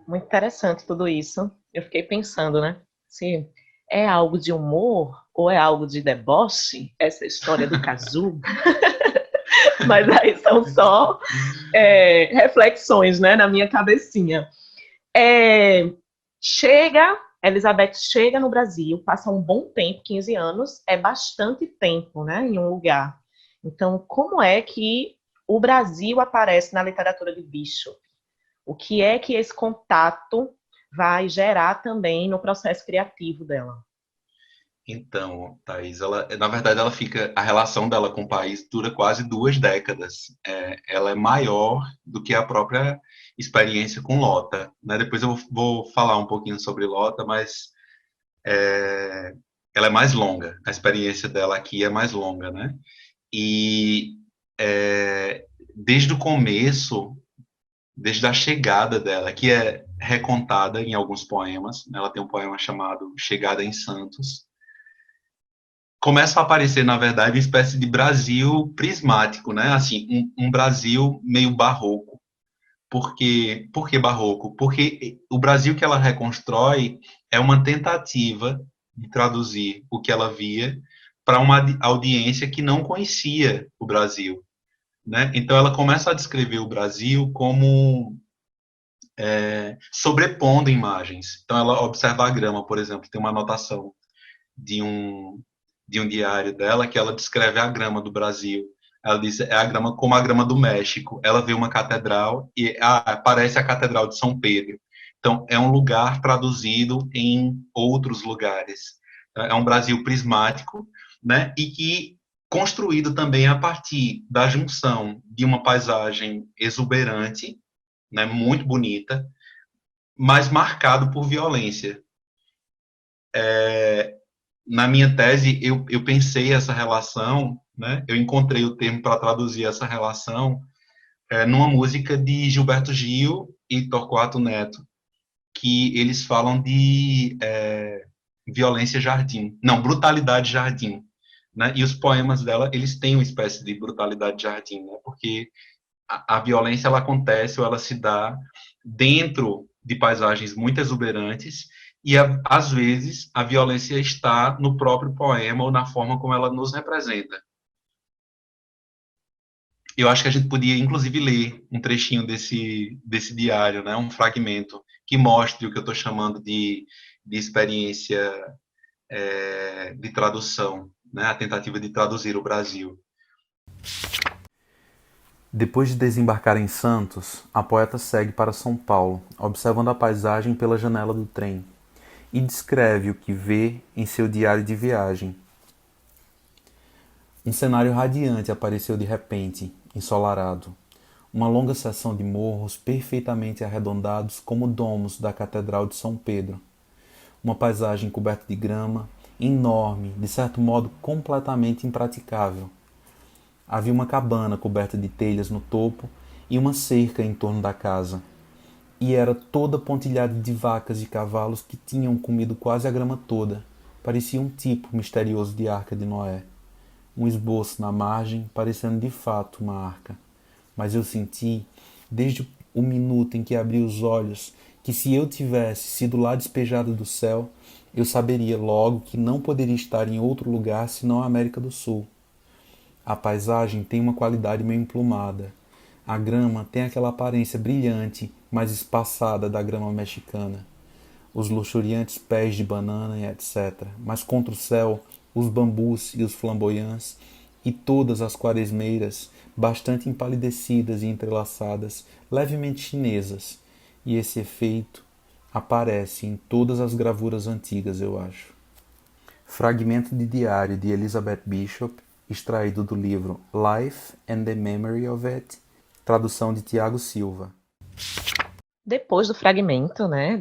Muito interessante tudo isso. Eu fiquei pensando, né? Se é algo de humor ou é algo de deboche, essa história do caju. Mas aí são só reflexões, né, na minha cabecinha. Elizabeth chega no Brasil, passa um bom tempo, 15 anos, é bastante tempo, né, em um lugar. Então, como é que o Brasil aparece na literatura de Bishop? O que é que esse contato vai gerar também no processo criativo dela? Então, Thaís, na verdade, a relação dela com o país dura quase 2 décadas. Ela é maior do que a própria experiência com Lota, né? Depois eu vou falar um pouquinho sobre Lota, mas ela é mais longa. A experiência dela aqui é mais longa, né? E desde o começo desde a chegada dela, que é recontada em alguns poemas. Ela tem um poema chamado Chegada em Santos. Começa a aparecer, na verdade, uma espécie de Brasil prismático, né? Assim, um Brasil meio barroco. Por que barroco? Porque o Brasil que ela reconstrói é uma tentativa de traduzir o que ela via para uma audiência que não conhecia o Brasil, né? Então ela começa a descrever o Brasil como sobrepondo imagens. Então ela observa a grama, por exemplo, tem uma anotação de um diário dela que ela descreve a grama do Brasil. Ela diz é a grama como a grama do México. Ela vê uma catedral e parece a Catedral de São Pedro. Então é um lugar traduzido em outros lugares. É um Brasil prismático, né? E que construído também a partir da junção de uma paisagem exuberante, né, muito bonita, mas marcado por violência. Na minha tese, eu pensei essa relação, né, eu encontrei o termo para traduzir essa relação numa música de Gilberto Gil e Torquato Neto, que eles falam de violência jardim, não, brutalidade jardim, né, e os poemas dela, eles têm uma espécie de brutalidade jardim, né, porque a violência ela acontece ou ela se dá dentro de paisagens muito exuberantes e às vezes a violência está no próprio poema ou na forma como ela nos representa. Eu acho que a gente podia inclusive ler um trechinho desse diário, né, um fragmento que mostre o que eu estou chamando de experiência de tradução, né, a tentativa de traduzir o Brasil. Depois de desembarcar em Santos, a poeta segue para São Paulo, observando a paisagem pela janela do trem, e descreve o que vê em seu diário de viagem. Um cenário radiante apareceu de repente, ensolarado. Uma longa seção de morros perfeitamente arredondados como domos da Catedral de São Pedro. Uma paisagem coberta de grama, enorme, de certo modo completamente impraticável. Havia uma cabana coberta de telhas no topo e uma cerca em torno da casa. E era toda pontilhada de vacas e cavalos que tinham comido quase a grama toda. Parecia um tipo misterioso de arca de Noé. Um esboço na margem, parecendo de fato uma arca. Mas eu senti, desde o minuto em que abri os olhos, que se eu tivesse sido lá despejado do céu, eu saberia logo que não poderia estar em outro lugar senão a América do Sul. A paisagem tem uma qualidade meio emplumada. A grama tem aquela aparência brilhante, mas espaçada da grama mexicana. Os luxuriantes pés de banana e etc. Mas contra o céu, os bambus e os flamboyantes, e todas as quaresmeiras, bastante empalidecidas e entrelaçadas, levemente chinesas. E esse efeito aparece em todas as gravuras antigas, eu acho. Fragmento de diário de Elizabeth Bishop, extraído do livro Life and the Memory of It, tradução de Tiago Silva. Depois do fragmento, né,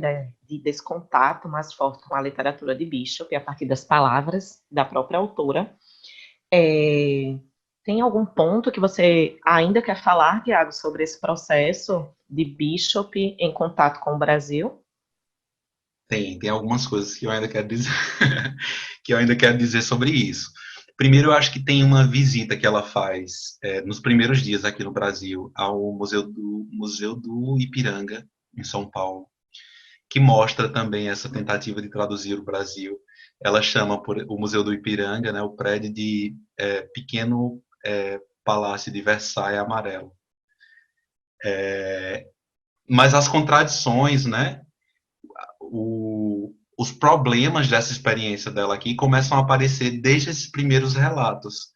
desse contato mais forte com a literatura de Bishop, a partir das palavras da própria autora, tem algum ponto que você ainda quer falar, Tiago, sobre esse processo de Bishop em contato com o Brasil? Tem algumas coisas que eu ainda quero dizer, que eu ainda quero dizer sobre isso. Primeiro, eu acho que tem uma visita que ela faz nos primeiros dias aqui no Brasil ao Museu do Ipiranga, em São Paulo, que mostra também essa tentativa de traduzir o Brasil. Ela chama o Museu do Ipiranga, né, o prédio de pequeno palácio de Versailles amarelo. Mas as contradições, né, os problemas dessa experiência dela aqui começam a aparecer desde esses primeiros relatos.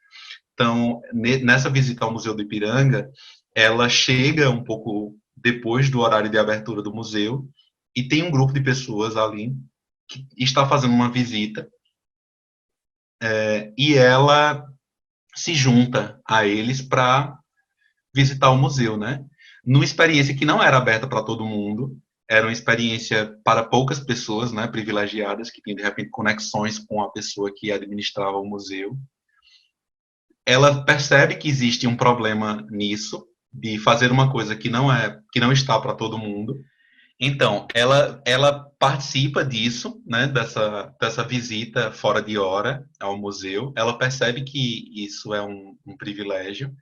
Então, nessa visita ao Museu do Ipiranga, ela chega um pouco depois do horário de abertura do museu e tem um grupo de pessoas ali que está fazendo uma visita e ela se junta a eles para visitar o museu, né? Numa experiência que não era aberta para todo mundo, era uma experiência para poucas pessoas, né, privilegiadas, que tinham, de repente, conexões com a pessoa que administrava o museu. Ela percebe que existe um problema nisso, de fazer uma coisa que não está para todo mundo. Então, ela participa disso, né, dessa visita fora de hora ao museu. Ela percebe que isso é um privilégio,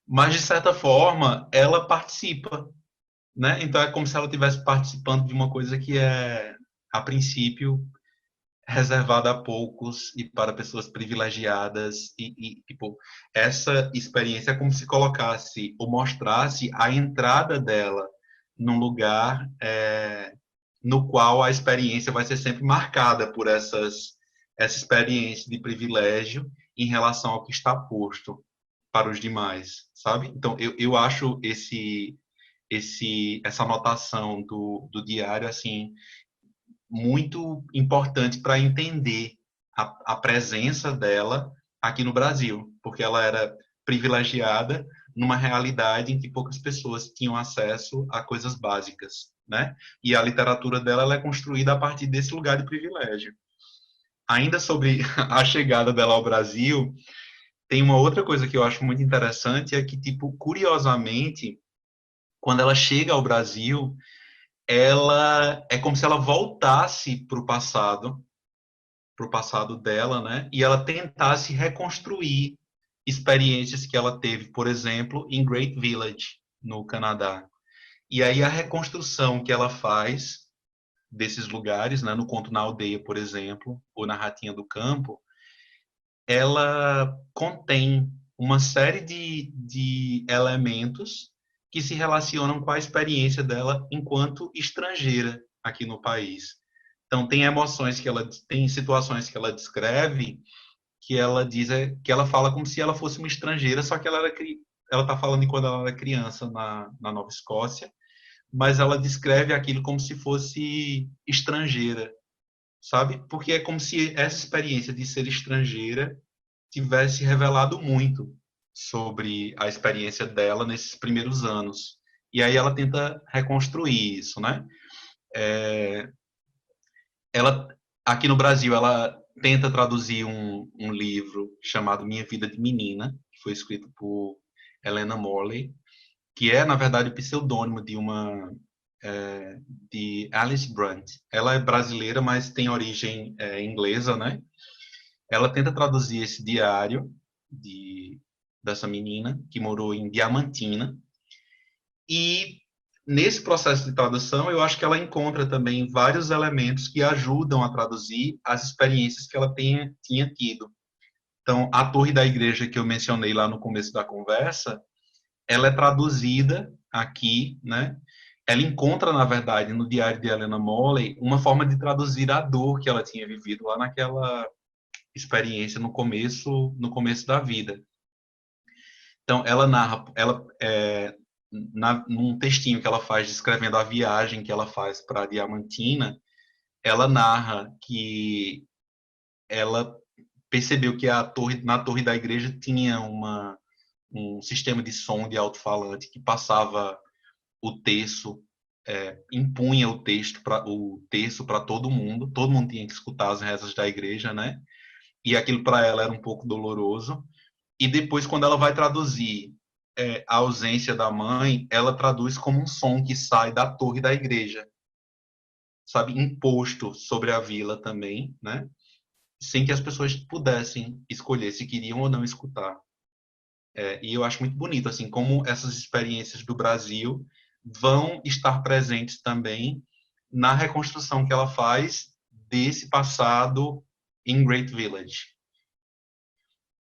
mas de certa forma ela participa, né? Então é como se ela estivesse participando de uma coisa que é, a princípio, reservada a poucos e para pessoas privilegiadas tipo, essa experiência é como se colocasse ou mostrasse a entrada dela num lugar no qual a experiência vai ser sempre marcada por essa experiência de privilégio em relação ao que está posto para os demais, sabe? Então, eu acho essa anotação do diário, assim, muito importante para entender a presença dela aqui no Brasil, porque ela era privilegiada numa realidade em que poucas pessoas tinham acesso a coisas básicas, né? E a literatura dela ela é construída a partir desse lugar de privilégio. Ainda sobre a chegada dela ao Brasil, tem uma outra coisa que eu acho muito interessante, é que, tipo, curiosamente, quando ela chega ao Brasil, ela é como se ela voltasse para o passado dela, né? E ela tentasse reconstruir experiências que ela teve, por exemplo, em Great Village, no Canadá. E aí a reconstrução que ela faz desses lugares, né, no Conto na Aldeia, por exemplo, ou na Ratinha do Campo, ela contém uma série de elementos que se relacionam com a experiência dela enquanto estrangeira aqui no país. Então tem emoções que ela tem situações que ela descreve que ela diz que ela fala como se ela fosse uma estrangeira, só que ela está falando de quando ela era criança na Nova Escócia, mas ela descreve aquilo como se fosse estrangeira, sabe? Porque é como se essa experiência de ser estrangeira tivesse revelado muito sobre a experiência dela nesses primeiros anos. E aí ela tenta reconstruir isso, né? É, ela aqui no Brasil ela tenta traduzir um livro chamado Minha Vida de Menina, que foi escrito por Helena Morley, que é na verdade o pseudônimo de Alice Brunt. Ela é brasileira, mas tem origem inglesa, né? Ela tenta traduzir esse diário dessa menina que morou em Diamantina e nesse processo de tradução, eu acho que ela encontra também vários elementos que ajudam a traduzir as experiências que ela tinha tido. Então, a Torre da Igreja que eu mencionei lá no começo da conversa, ela é traduzida aqui, né? Ela encontra, na verdade, no diário de Helena Morley, uma forma de traduzir a dor que ela tinha vivido lá naquela experiência no começo da vida. Então, ela narra, num textinho que ela faz descrevendo a viagem que ela faz para Diamantina, ela narra que ela percebeu que na torre da igreja tinha um sistema de som de alto-falante que passava o terço, impunha o terço para todo mundo tinha que escutar as rezas da igreja, né? E aquilo para ela era um pouco doloroso. E depois, quando ela vai traduzir a ausência da mãe, ela traduz como um som que sai da torre da igreja, sabe, imposto sobre a vila também, né? Sem que as pessoas pudessem escolher se queriam ou não escutar. E eu acho muito bonito, assim, como essas experiências do Brasil vão estar presentes também na reconstrução que ela faz desse passado em Great Village.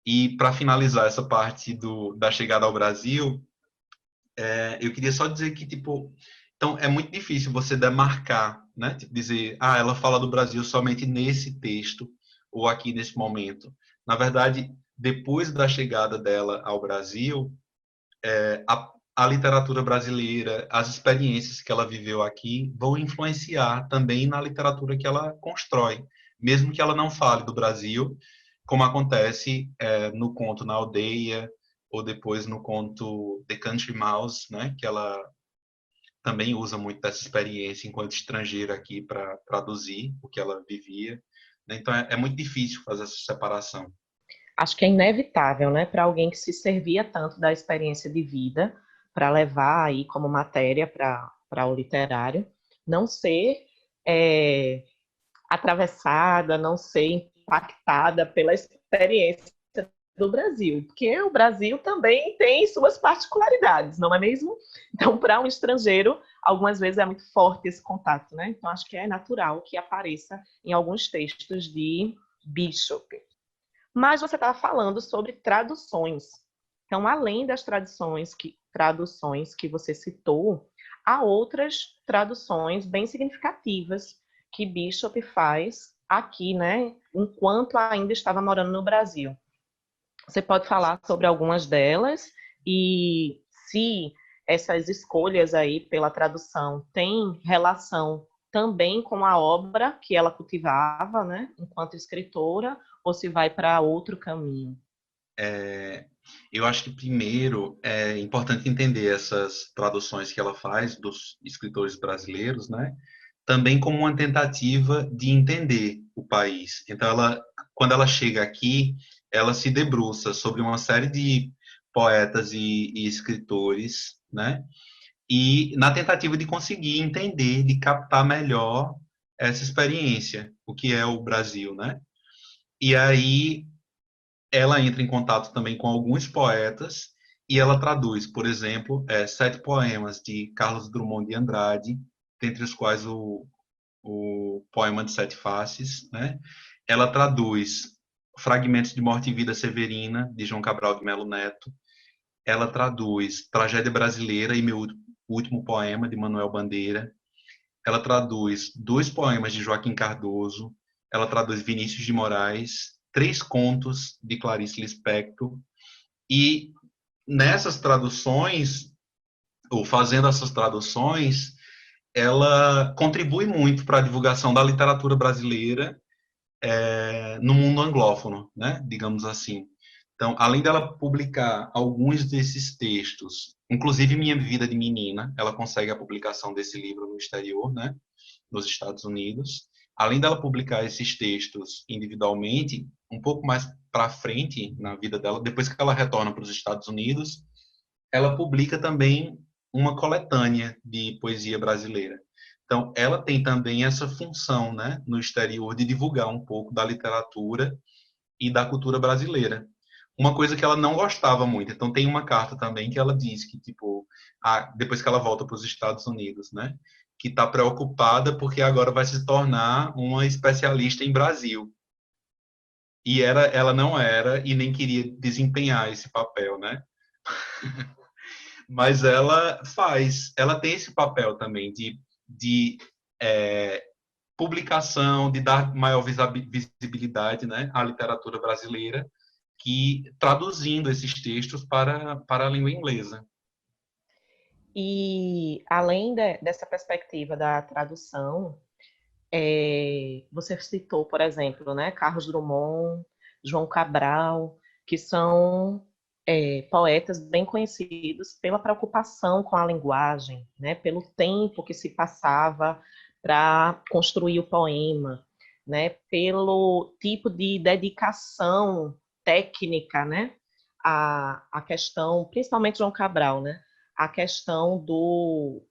E para finalizar essa parte da chegada ao Brasil, eu queria só dizer que, tipo, então é muito difícil você demarcar, né? Tipo, dizer, ela fala do Brasil somente nesse texto ou aqui nesse momento. Na verdade, depois da chegada dela ao Brasil, a literatura brasileira, as experiências que ela viveu aqui vão influenciar também na literatura que ela constrói, mesmo que ela não fale do Brasil, como acontece no conto Na Aldeia, ou depois no conto The Country Mouse, né, que ela também usa muito dessa experiência enquanto estrangeira aqui para traduzir o que ela vivia. Então é muito difícil fazer essa separação. Acho que é inevitável, né, para alguém que se servia tanto da experiência de vida, para levar aí como matéria para o literário, não ser atravessada, não ser impactada pela experiência do Brasil, porque o Brasil também tem suas particularidades, não é mesmo? Então, para um estrangeiro, algumas vezes é muito forte esse contato, né? Então, acho que é natural que apareça em alguns textos de Bishop. Mas você estava falando sobre traduções. Então, além das traduções que você citou, há outras traduções bem significativas que Bishop faz aqui, né? Enquanto ainda estava morando no Brasil. Você pode falar sobre algumas delas e se essas escolhas aí pela tradução têm relação também com a obra que ela cultivava, né, enquanto escritora, ou se vai para outro caminho. Eu acho que primeiro é importante entender essas traduções que ela faz dos escritores brasileiros, né? Também como uma tentativa de entender o país. Então, quando ela chega aqui, ela se debruça sobre uma série de poetas e escritores, né? E na tentativa de conseguir entender, de captar melhor essa experiência, o que é o Brasil, né? E aí ela entra em contato também com alguns poetas e ela traduz, por exemplo, 7 poemas de Carlos Drummond de Andrade, dentre os quais o poema de Sete Faces, né? Ela traduz Fragmentos de Morte e Vida Severina, de João Cabral de Melo Neto. Ela traduz Tragédia Brasileira e Meu Último Poema, de Manuel Bandeira. Ela traduz 2 poemas de Joaquim Cardoso. Ela traduz Vinícius de Moraes, 3 contos de Clarice Lispector. E nessas traduções, ou fazendo essas traduções, ela contribui muito para a divulgação da literatura brasileira no mundo anglófono, né? Digamos assim. Então, além dela publicar alguns desses textos, inclusive Minha Vida de Menina, ela consegue a publicação desse livro no exterior, né? Nos Estados Unidos. Além dela publicar esses textos individualmente, um pouco mais para frente na vida dela, depois que ela retorna para os Estados Unidos, ela publica também uma coletânea de poesia brasileira. Então, ela tem também essa função, né, no exterior, de divulgar um pouco da literatura e da cultura brasileira. Uma coisa que ela não gostava muito. Então, tem uma carta também que ela diz que, tipo, depois que ela volta para os Estados Unidos, né, que está preocupada porque agora vai se tornar uma especialista em Brasil. E ela não era e nem queria desempenhar esse papel, né? Mas ela tem esse papel também de publicação, de dar maior visibilidade, né, à literatura brasileira, que traduzindo esses textos para a língua inglesa. E além dessa perspectiva da tradução, você citou, por exemplo, né, Carlos Drummond, João Cabral, que são poetas bem conhecidos pela preocupação com a linguagem, né, pelo tempo que se passava para construir o poema, né, pelo tipo de dedicação técnica, né, a questão, principalmente João Cabral, né, a questão do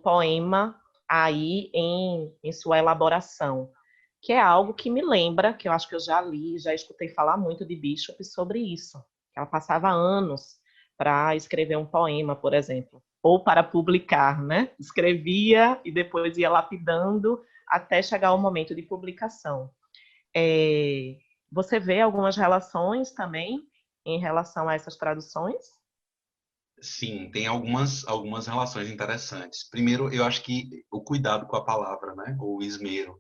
poema aí em sua elaboração, que é algo que me lembra, que eu acho que eu já li, já escutei falar muito de Bishop sobre isso. Ela passava anos para escrever um poema, por exemplo, ou para publicar, né? Escrevia e depois ia lapidando até chegar ao momento de publicação. Você vê algumas relações também em relação a essas traduções? Sim, tem algumas relações interessantes. Primeiro, eu acho que o cuidado com a palavra, né? O esmero,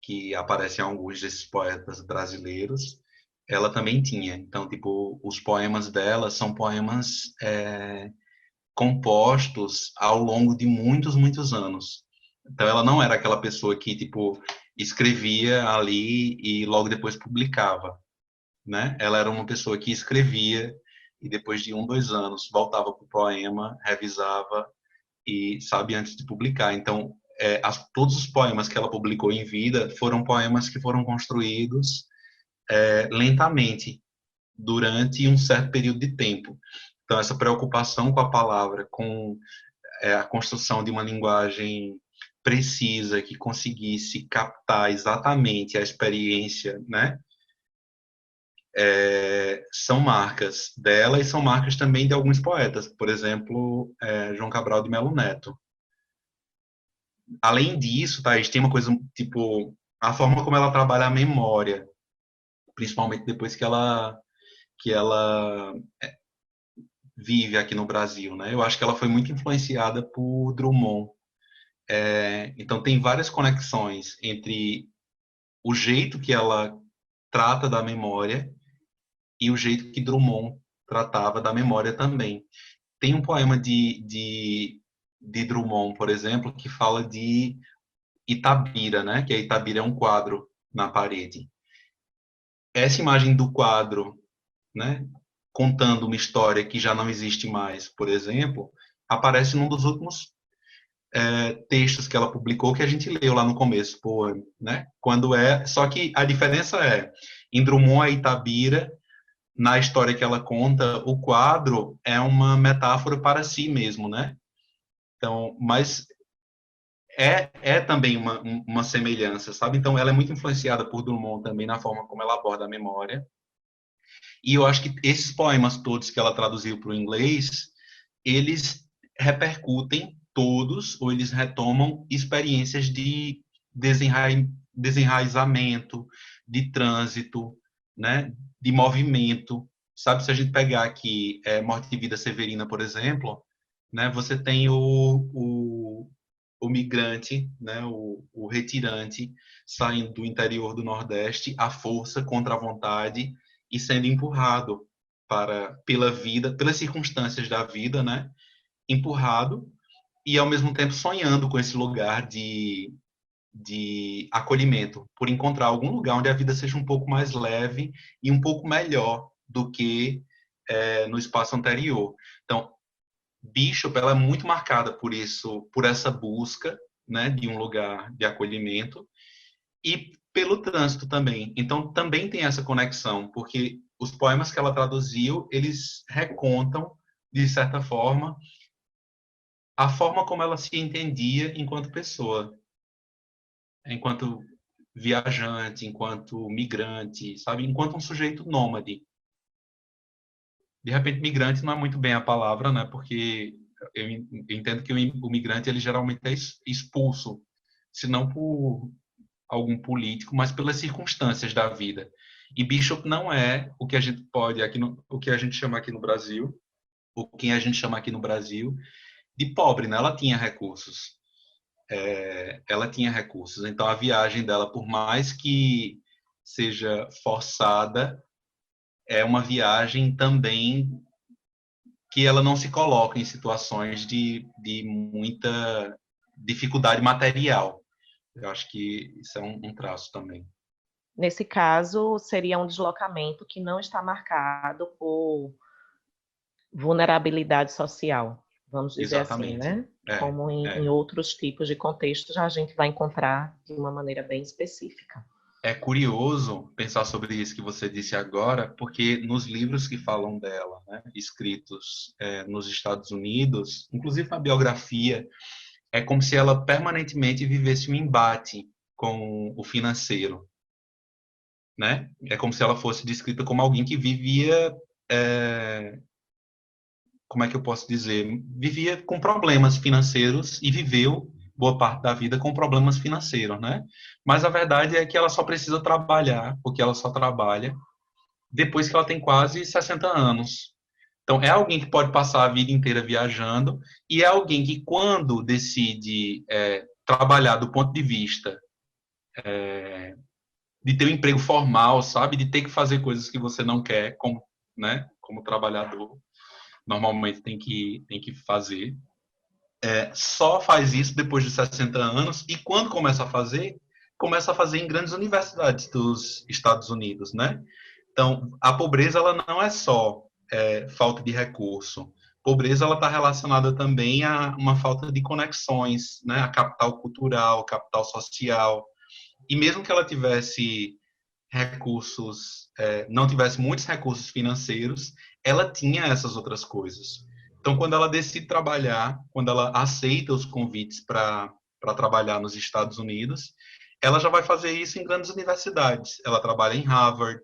que aparece em alguns desses poetas brasileiros, ela também tinha. Então, tipo, os poemas dela são poemas compostos ao longo de muitos, muitos anos. Então, ela não era aquela pessoa que, tipo, escrevia ali e logo depois publicava, né? Ela era uma pessoa que escrevia e depois de 1, 2 anos voltava para o poema, revisava e, sabe, antes de publicar. Então, todos os poemas que ela publicou em vida foram poemas que foram construídos lentamente, durante um certo período de tempo. Então, essa preocupação com a palavra, com a construção de uma linguagem precisa, que conseguisse captar exatamente a experiência, né? São marcas dela e são marcas também de alguns poetas, por exemplo, João Cabral de Melo Neto. Além disso, Thaís, tem uma coisa, tipo, a forma como ela trabalha a memória, principalmente depois que ela vive aqui no Brasil, né? Eu acho que ela foi muito influenciada por Drummond. Então, tem várias conexões entre o jeito que ela trata da memória e o jeito que Drummond tratava da memória também. Tem um poema de Drummond, por exemplo, que fala de Itabira, né? Que a Itabira é um quadro na parede. Essa imagem do quadro, né, contando uma história que já não existe mais, por exemplo, aparece num dos últimos textos que ela publicou, que a gente leu lá no começo, né? Só que a diferença em Drummond, a Itabira, na história que ela conta, o quadro é uma metáfora para si mesmo, né? Então, mas é também uma semelhança, sabe? Então, ela é muito influenciada por Drummond também na forma como ela aborda a memória. E eu acho que esses poemas todos que ela traduziu para o inglês, eles repercutem todos, ou eles retomam experiências de desenraizamento, de trânsito, né? De movimento. Sabe, se a gente pegar aqui Morte e Vida Severina, por exemplo, né? Você tem o migrante, né? O retirante, saindo do interior do Nordeste à força, contra a vontade, e sendo empurrado pela vida, pelas circunstâncias da vida, né? Empurrado e ao mesmo tempo sonhando com esse lugar de acolhimento, por encontrar algum lugar onde a vida seja um pouco mais leve e um pouco melhor do que no espaço anterior. Então, Bishop, ela é muito marcada por isso, por essa busca, né, de um lugar de acolhimento e pelo trânsito também. Então, também tem essa conexão, porque os poemas que ela traduziu, eles recontam, de certa forma, a forma como ela se entendia enquanto pessoa, enquanto viajante, enquanto migrante, sabe? Enquanto um sujeito nômade. De repente, migrante não é muito bem a palavra, né? Porque eu entendo que o migrante, ele geralmente é expulso, se não por algum político, mas pelas circunstâncias da vida. E Bishop não é o que a gente pode o que a gente chama aqui no Brasil, o que a gente chama aqui no Brasil de pobre, né? Ela tinha recursos. Ela tinha recursos. Então a viagem dela, por mais que seja forçada, é uma viagem também que ela não se coloca em situações de muita dificuldade material. Eu acho que isso é um traço também. Nesse caso, seria um deslocamento que não está marcado por vulnerabilidade social, vamos dizer assim, Exatamente. né? Como em outros tipos de contextos, a gente vai encontrar de uma maneira bem específica. É curioso pensar sobre isso que você disse agora, porque nos livros que falam dela, né, escritos nos Estados Unidos, inclusive na biografia, é como se ela permanentemente vivesse um embate com o financeiro, né? É como se ela fosse descrita como alguém que vivia, como é que eu posso dizer, vivia com problemas financeiros e viveu boa parte da vida com problemas financeiros, né? Mas a verdade é que ela só precisa trabalhar, porque ela só trabalha depois que ela tem quase 60 anos. Então, é alguém que pode passar a vida inteira viajando e é alguém que, quando decide trabalhar do ponto de vista de ter um emprego formal, sabe? De ter que fazer coisas que você não quer, como, né? Como trabalhador, normalmente tem que fazer. Só faz isso depois de 60 anos e quando começa a fazer em grandes universidades dos Estados Unidos, né? Então, a pobreza ela não é só falta de recurso. Pobreza ela está relacionada também a uma falta de conexões, né? A capital cultural, capital social. E mesmo que ela tivesse recursos, não tivesse muitos recursos financeiros, ela tinha essas outras coisas. Então, quando ela decide trabalhar, quando ela aceita os convites para trabalhar nos Estados Unidos, ela já vai fazer isso em grandes universidades. Ela trabalha em Harvard,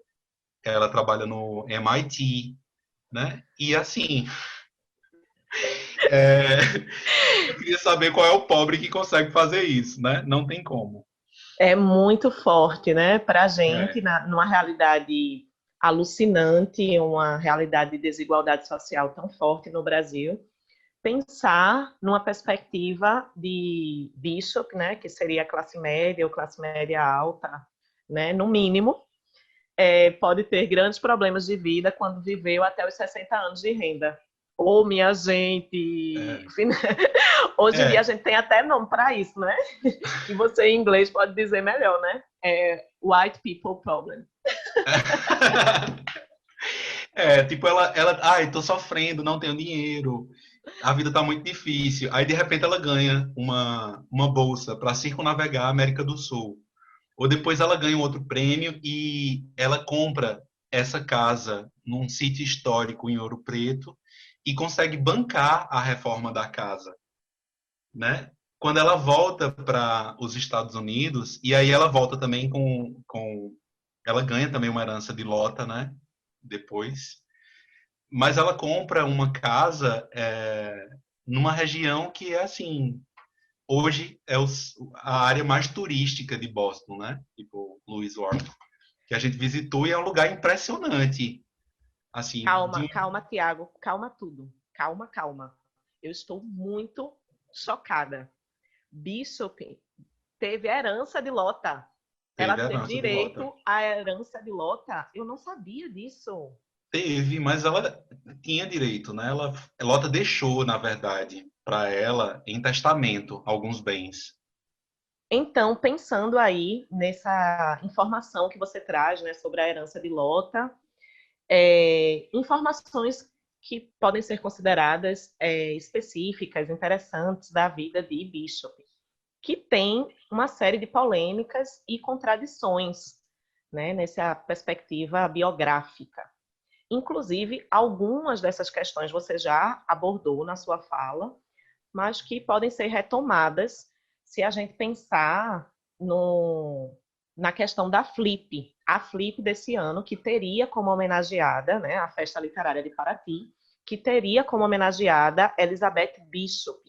ela trabalha no MIT, né? E assim, é, eu queria saber qual é o pobre que consegue fazer isso, né? Não tem como. É muito forte, né, para a gente, É, numa realidade alucinante, uma realidade de desigualdade social tão forte no Brasil, pensar numa perspectiva de Bishop, né, que seria a classe média ou classe média alta, né, no mínimo, pode ter grandes problemas de vida quando viveu até os 60 anos de renda. Ô, minha gente, é, hoje em dia a é. gente tem até nome para isso, né? Que você em inglês pode dizer melhor, né? É white people problem. Tipo, ai, tô sofrendo, não tenho dinheiro, a vida tá muito difícil. Aí, de repente, ela ganha uma bolsa para circunnavegar a América do Sul. Ou depois ela ganha um outro prêmio e ela compra essa casa num sítio histórico em Ouro Preto e consegue bancar a reforma da casa, né? Quando ela volta para os Estados Unidos, e aí ela volta também ela ganha também uma herança de lota, né? Depois. Mas ela compra uma casa numa região que é assim, hoje é a área mais turística de Boston, né? Tipo, Louis Wharf, que a gente visitou e é um lugar impressionante. Assim, Calma, calma, Tiago, calma tudo. Calma, calma. Eu estou muito chocada. Bishop teve a herança de Lota. Ela teve a teve herança de lota. direito à herança de Lota. Eu não sabia disso. Teve, mas ela tinha direito, né? Lota deixou, na verdade, para ela em testamento alguns bens. Então, pensando aí nessa informação que você traz, né, sobre a herança de Lota, informações que podem ser consideradas específicas, interessantes da vida de Bishop, que tem uma série de polêmicas e contradições, né, nessa perspectiva biográfica. Inclusive, algumas dessas questões você já abordou na sua fala, mas que podem ser retomadas se a gente pensar na questão da Flip, a Flip desse ano, que teria como homenageada, né, a Festa Literária de Paraty, que teria como homenageada Elizabeth Bishop,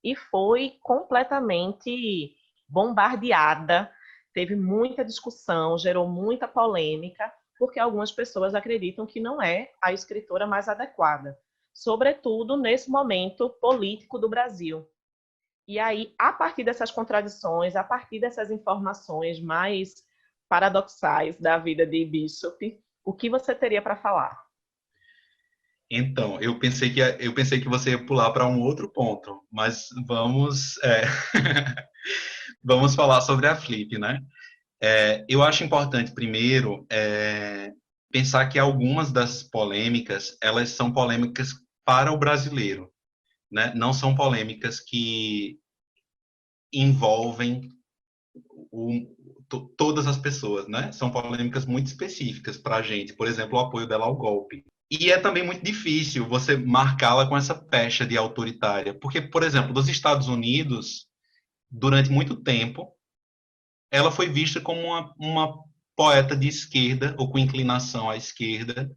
e foi completamente bombardeada, teve muita discussão, gerou muita polêmica, porque algumas pessoas acreditam que não é a escritora mais adequada, sobretudo nesse momento político do Brasil. E aí, a partir dessas contradições, a partir dessas informações mais paradoxais da vida de Bishop, o que você teria para falar? Então, eu pensei que você ia pular para um outro ponto, mas vamos falar sobre a Flip, né? Eu acho importante, primeiro, pensar que algumas das polêmicas, elas são polêmicas para o brasileiro, né? Não são polêmicas que envolvem todas as pessoas, né? São polêmicas muito específicas para a gente, por exemplo, o apoio dela ao golpe. E é também muito difícil você marcá-la com essa pecha de autoritária, porque, por exemplo, nos Estados Unidos, durante muito tempo, ela foi vista como uma poeta de esquerda, ou com inclinação à esquerda,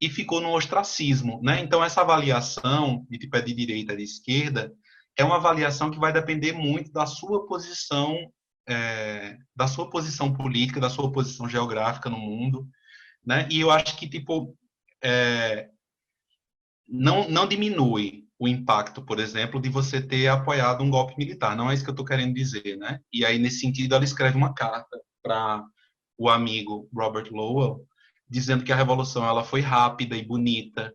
e ficou no ostracismo, né? Então, essa avaliação de tipo é de direita, é de esquerda, é uma avaliação que vai depender muito da sua posição política, da sua posição geográfica no mundo, né? E eu acho que tipo não diminui o impacto, por exemplo, de você ter apoiado um golpe militar. Não é isso que eu estou querendo dizer, né? E aí nesse sentido ela escreve uma carta para o amigo Robert Lowell, dizendo que a revolução ela foi rápida e bonita.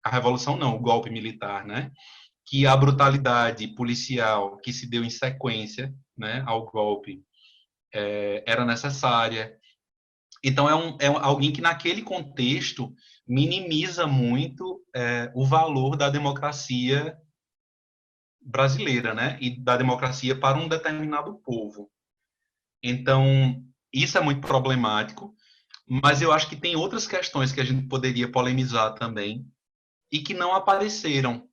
A revolução não, o golpe militar, né? Que a brutalidade policial que se deu em sequência, né, ao golpe era necessária. Então, alguém que, naquele contexto, minimiza muito o valor da democracia brasileira, né? E da democracia para um determinado povo. Então, isso é muito problemático, mas eu acho que tem outras questões que a gente poderia polemizar também, e que não apareceram,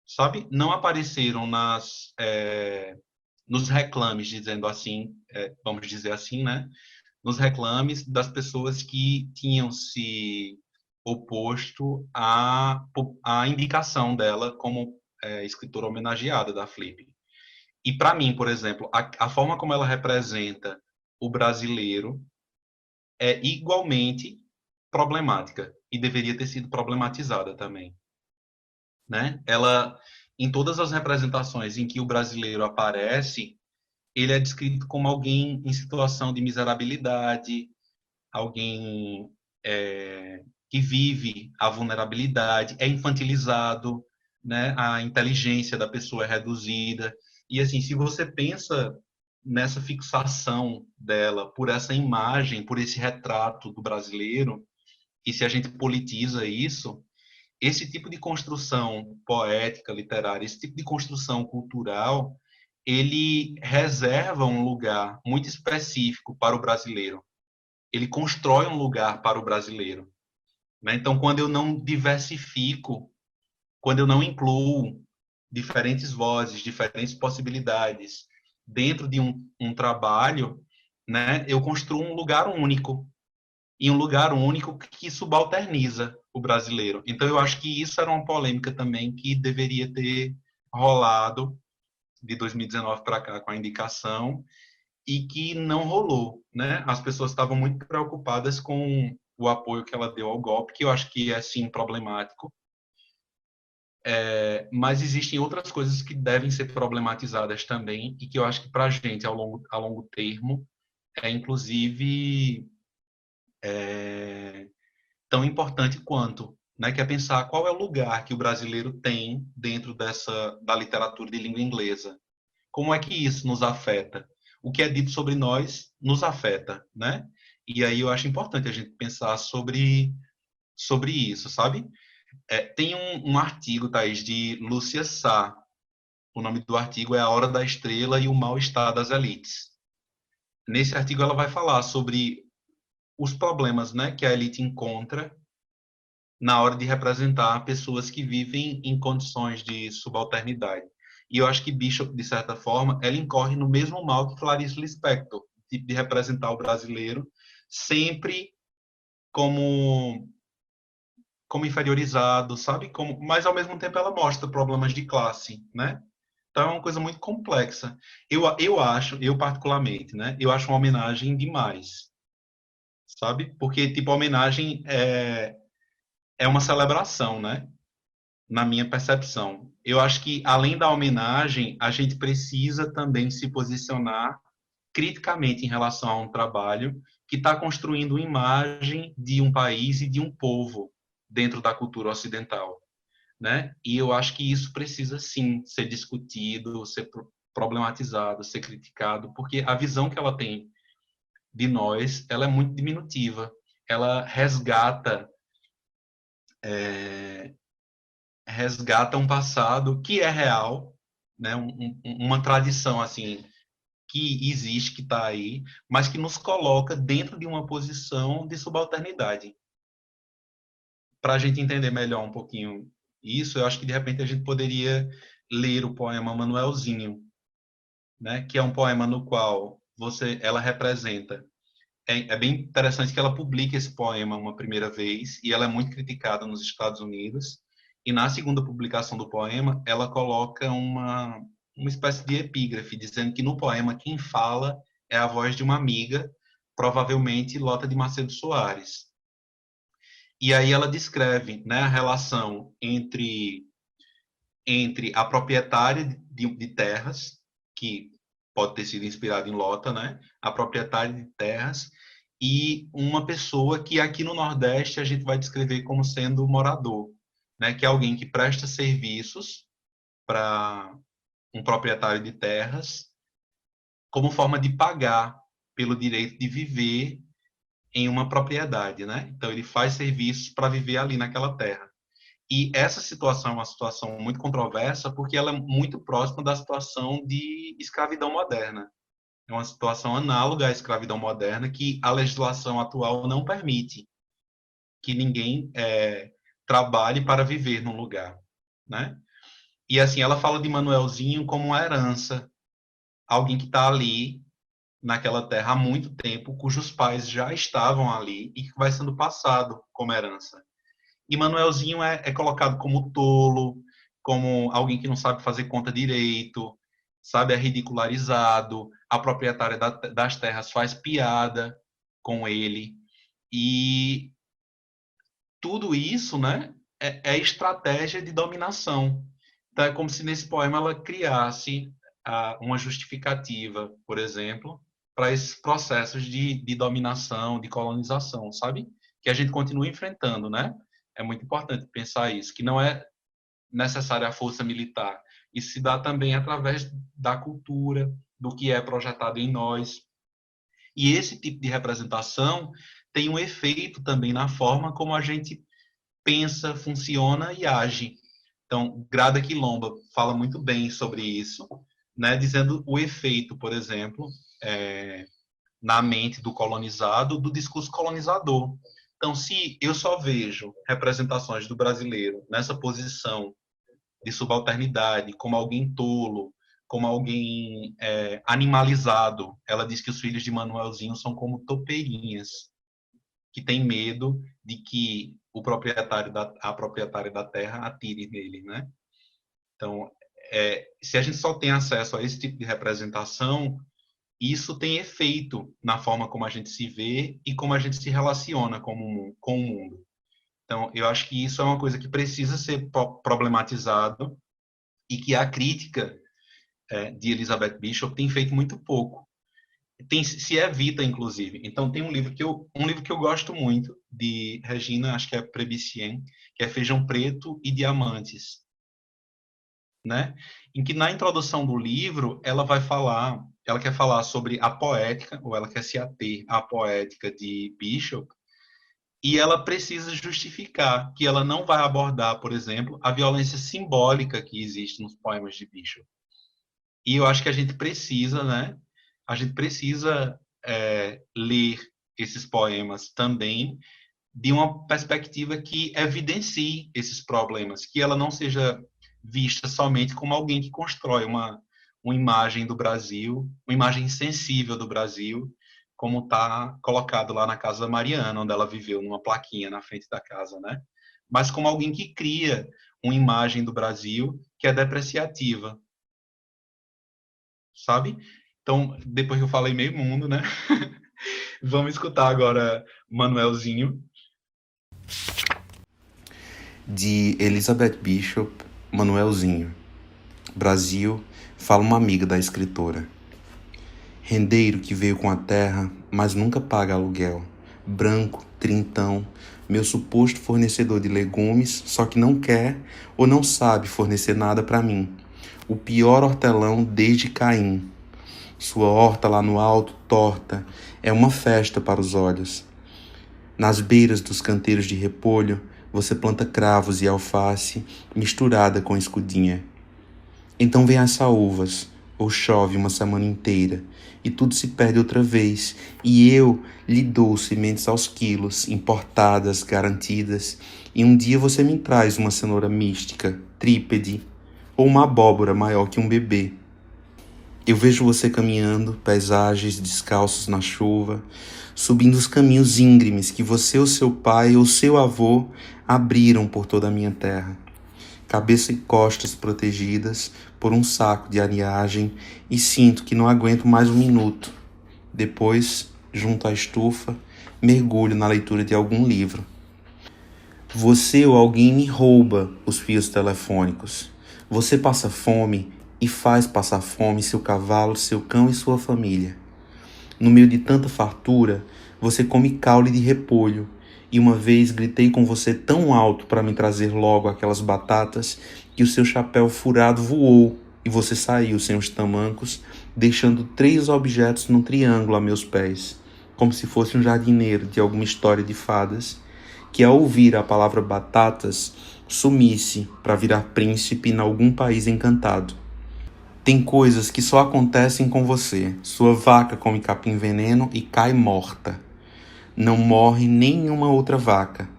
sabe? Não apareceram nos reclames, dizendo assim, vamos dizer assim, né? Nos reclames das pessoas que tinham se oposto à indicação dela como escritora homenageada da Flip. E para mim, por exemplo, a forma como ela representa o brasileiro é igualmente problemática e deveria ter sido problematizada também, né? Ela, em todas as representações em que o brasileiro aparece, ele é descrito como alguém em situação de miserabilidade, alguém que vive a vulnerabilidade, é infantilizado, né? A inteligência da pessoa é reduzida. E assim, se você pensa nessa fixação dela por essa imagem, por esse retrato do brasileiro, e se a gente politiza isso, esse tipo de construção poética, literária, esse tipo de construção cultural, ele reserva um lugar muito específico para o brasileiro. Ele constrói um lugar para o brasileiro, né? Então, quando eu não diversifico, quando eu não incluo diferentes vozes, diferentes possibilidades dentro de um trabalho, né, eu construo um lugar único, e um lugar único que subalterniza o brasileiro. Então, eu acho que isso era uma polêmica também que deveria ter rolado de 2019 para cá com a indicação e que não rolou, né? As pessoas estavam muito preocupadas com o apoio que ela deu ao golpe, que eu acho que é sim problemático, mas existem outras coisas que devem ser problematizadas também e que eu acho que para a gente, a longo termo, é inclusive tão importante quanto, né? Que é pensar qual é o lugar que o brasileiro tem dentro da literatura de língua inglesa. Como é que isso nos afeta? O que é dito sobre nós nos afeta, né? E aí eu acho importante a gente pensar sobre isso, sabe? Tem um artigo, Thaís, de Lúcia Sá. O nome do artigo é A Hora da Estrela e o Mal-Estar das Elites. Nesse artigo ela vai falar sobre os problemas, né, que a elite encontra na hora de representar pessoas que vivem em condições de subalternidade. E eu acho que Bishop, de certa forma, ela incorre no mesmo mal que Clarice Lispector, de representar o brasileiro sempre como inferiorizado, sabe? Mas ao mesmo tempo ela mostra problemas de classe, né? Então é uma coisa muito complexa. Eu particularmente, né? Eu acho uma homenagem demais, sabe? Porque tipo a homenagem é uma celebração, né? Na minha percepção. Eu acho que, além da homenagem, a gente precisa também se posicionar criticamente em relação a um trabalho que está construindo uma imagem de um país e de um povo dentro da cultura ocidental, né? E eu acho que isso precisa, sim, ser discutido, ser problematizado, ser criticado, porque a visão que ela tem de nós, ela é muito diminutiva. Ela resgata um passado que é real, né? Uma tradição assim que existe, que está aí, mas que nos coloca dentro de uma posição de subalternidade. Para a gente entender melhor um pouquinho isso, eu acho que de repente a gente poderia ler o poema Manuelzinho, né? Que é um poema no qual ela representa. É bem interessante que ela publique esse poema uma primeira vez e ela é muito criticada nos Estados Unidos. E na segunda publicação do poema, ela coloca uma espécie de epígrafe, dizendo que no poema quem fala é a voz de uma amiga, provavelmente Lota de Macedo Soares. E aí ela descreve, né, a relação entre a proprietária de terras, que pode ter sido inspirada em Lota, né, a proprietária de terras, e uma pessoa que aqui no Nordeste a gente vai descrever como sendo morador, né, que é alguém que presta serviços para um proprietário de terras como forma de pagar pelo direito de viver em uma propriedade, né? Então ele faz serviços para viver ali naquela terra. E essa situação é uma situação muito controversa porque ela é muito próxima da situação de escravidão moderna. É uma situação análoga à escravidão moderna que a legislação atual não permite que ninguém trabalhe para viver num lugar, né? E assim, ela fala de Manuelzinho como uma herança, alguém que está ali naquela terra há muito tempo, cujos pais já estavam ali e que vai sendo passado como herança. E Manuelzinho é colocado como tolo, como alguém que não sabe fazer conta direito, sabe, é ridicularizado, a proprietária das terras faz piada com ele, e tudo isso, né, é estratégia de dominação. Então é como se nesse poema ela criasse uma justificativa, por exemplo, para esses processos de dominação, de colonização, sabe? Que a gente continua enfrentando, né? É muito importante pensar isso, que não é necessária a força militar. Isso se dá também através da cultura, do que é projetado em nós. E esse tipo de representação tem um efeito também na forma como a gente pensa, funciona e age. Então, Grada Quilomba fala muito bem sobre isso, né, dizendo o efeito, por exemplo, na mente do colonizado, do discurso colonizador. Então, se eu só vejo representações do brasileiro nessa posição de subalternidade, como alguém tolo, como alguém animalizado, ela diz que os filhos de Manuelzinho são como topeirinhas, que tem medo de que a proprietária da terra atire nele, né? Então, se a gente só tem acesso a esse tipo de representação, isso tem efeito na forma como a gente se vê e como a gente se relaciona com o mundo. Então, eu acho que isso é uma coisa que precisa ser problematizado e que a crítica de Elizabeth Bishop tem feito muito pouco. Se evita, inclusive. Então, tem um livro que eu gosto muito, de Regina, acho que é Prebicien, que é Feijão Preto e Diamantes, né? Em que, na introdução do livro, ela quer falar sobre a poética, ou ela quer se ater à poética de Bishop, e ela precisa justificar que ela não vai abordar, por exemplo, a violência simbólica que existe nos poemas de Bishop. E eu acho que a gente precisa, né? A gente precisa ler esses poemas também de uma perspectiva que evidencie esses problemas, que ela não seja vista somente como alguém que constrói uma imagem do Brasil, uma imagem sensível do Brasil, como está colocado lá na casa da Mariana, onde ela viveu, numa plaquinha na frente da casa, né? Mas como alguém que cria uma imagem do Brasil que é depreciativa, sabe? Então, depois que eu falei meio mundo, né? Vamos escutar agora Manuelzinho. De Elizabeth Bishop, Manuelzinho. Brasil, fala uma amiga da escritora. Rendeiro que veio com a terra, mas nunca paga aluguel. Branco, trintão, meu suposto fornecedor de legumes, só que não quer ou não sabe fornecer nada para mim. O pior hortelão desde Caim. Sua horta lá no alto, torta, é uma festa para os olhos. Nas beiras dos canteiros de repolho, você planta cravos e alface misturada com escudinha. Então vem as saúvas, ou chove uma semana inteira, e tudo se perde outra vez, e eu lhe dou sementes aos quilos, importadas, garantidas, e um dia você me traz uma cenoura mística, trípede, ou uma abóbora maior que um bebê. Eu vejo você caminhando, paisagens descalços na chuva, subindo os caminhos íngremes que você ou seu pai ou seu avô abriram por toda a minha terra. Cabeça e costas protegidas por um saco de areagem e sinto que não aguento mais um minuto. Depois, junto à estufa, mergulho na leitura de algum livro. Você ou alguém me rouba os fios telefônicos. Você passa fome e faz passar fome seu cavalo, seu cão e sua família. No meio de tanta fartura, você come caule de repolho, e uma vez gritei com você tão alto para me trazer logo aquelas batatas que o seu chapéu furado voou e você saiu sem os tamancos, deixando 3 objetos num triângulo a meus pés, como se fosse um jardineiro de alguma história de fadas, que ao ouvir a palavra batatas, sumisse para virar príncipe em algum país encantado. Tem coisas que só acontecem com você. Sua vaca come capim-veneno e cai morta. Não morre nenhuma outra vaca.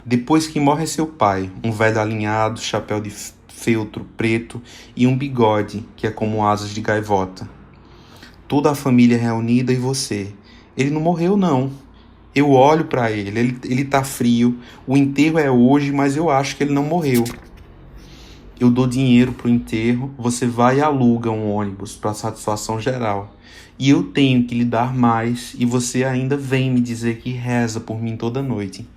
Depois que morre seu pai, um velho alinhado, chapéu de feltro preto e um bigode que é como asas de gaivota. Toda a família reunida e você. Ele não morreu, não. Eu olho para ele tá frio, o enterro é hoje, mas eu acho que ele não morreu. Eu dou dinheiro pro enterro, você vai e aluga um ônibus para satisfação geral. E eu tenho que lhe dar mais, e você ainda vem me dizer que reza por mim toda noite.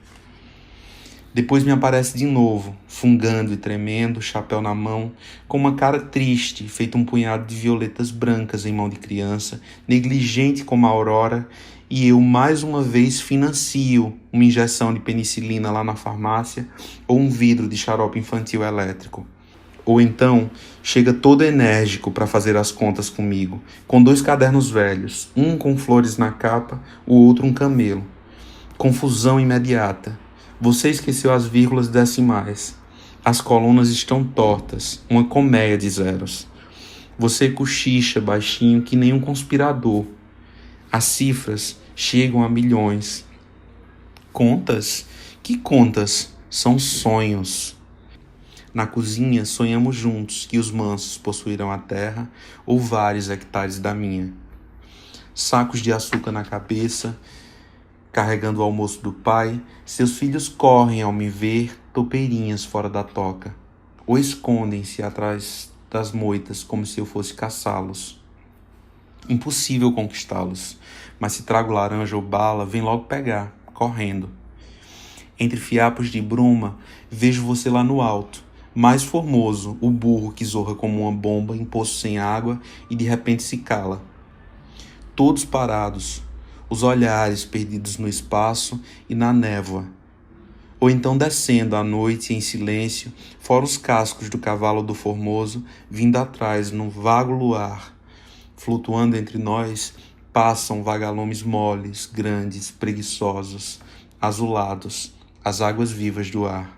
Depois me aparece de novo, fungando e tremendo, chapéu na mão, com uma cara triste, feito um punhado de violetas brancas em mão de criança, negligente como a Aurora, e eu mais uma vez financio uma injeção de penicilina lá na farmácia ou um vidro de xarope infantil elétrico. Ou então, chega todo enérgico para fazer as contas comigo, com 2 cadernos velhos, um com flores na capa, o outro um camelo. Confusão imediata. Você esqueceu as vírgulas decimais. As colunas estão tortas, uma colmeia de zeros. Você cochicha baixinho que nem um conspirador. As cifras chegam a milhões. Contas? Que contas? São sonhos. Na cozinha sonhamos juntos que os mansos possuirão a terra ou vários hectares da minha. Sacos de açúcar na cabeça, carregando o almoço do pai, seus filhos correm ao me ver topeirinhas fora da toca, ou escondem-se atrás das moitas como se eu fosse caçá-los. Impossível conquistá-los, mas se trago laranja ou bala, vem logo pegar, correndo. Entre fiapos de bruma, vejo você lá no alto, mais formoso, o burro que zorra como uma bomba em poço sem água e de repente se cala. Todos parados, os olhares perdidos no espaço e na névoa, ou então descendo à noite em silêncio, fora os cascos do cavalo do Formoso, vindo atrás num vago luar, flutuando entre nós, passam vagalumes moles, grandes, preguiçosos, azulados, as águas vivas do ar.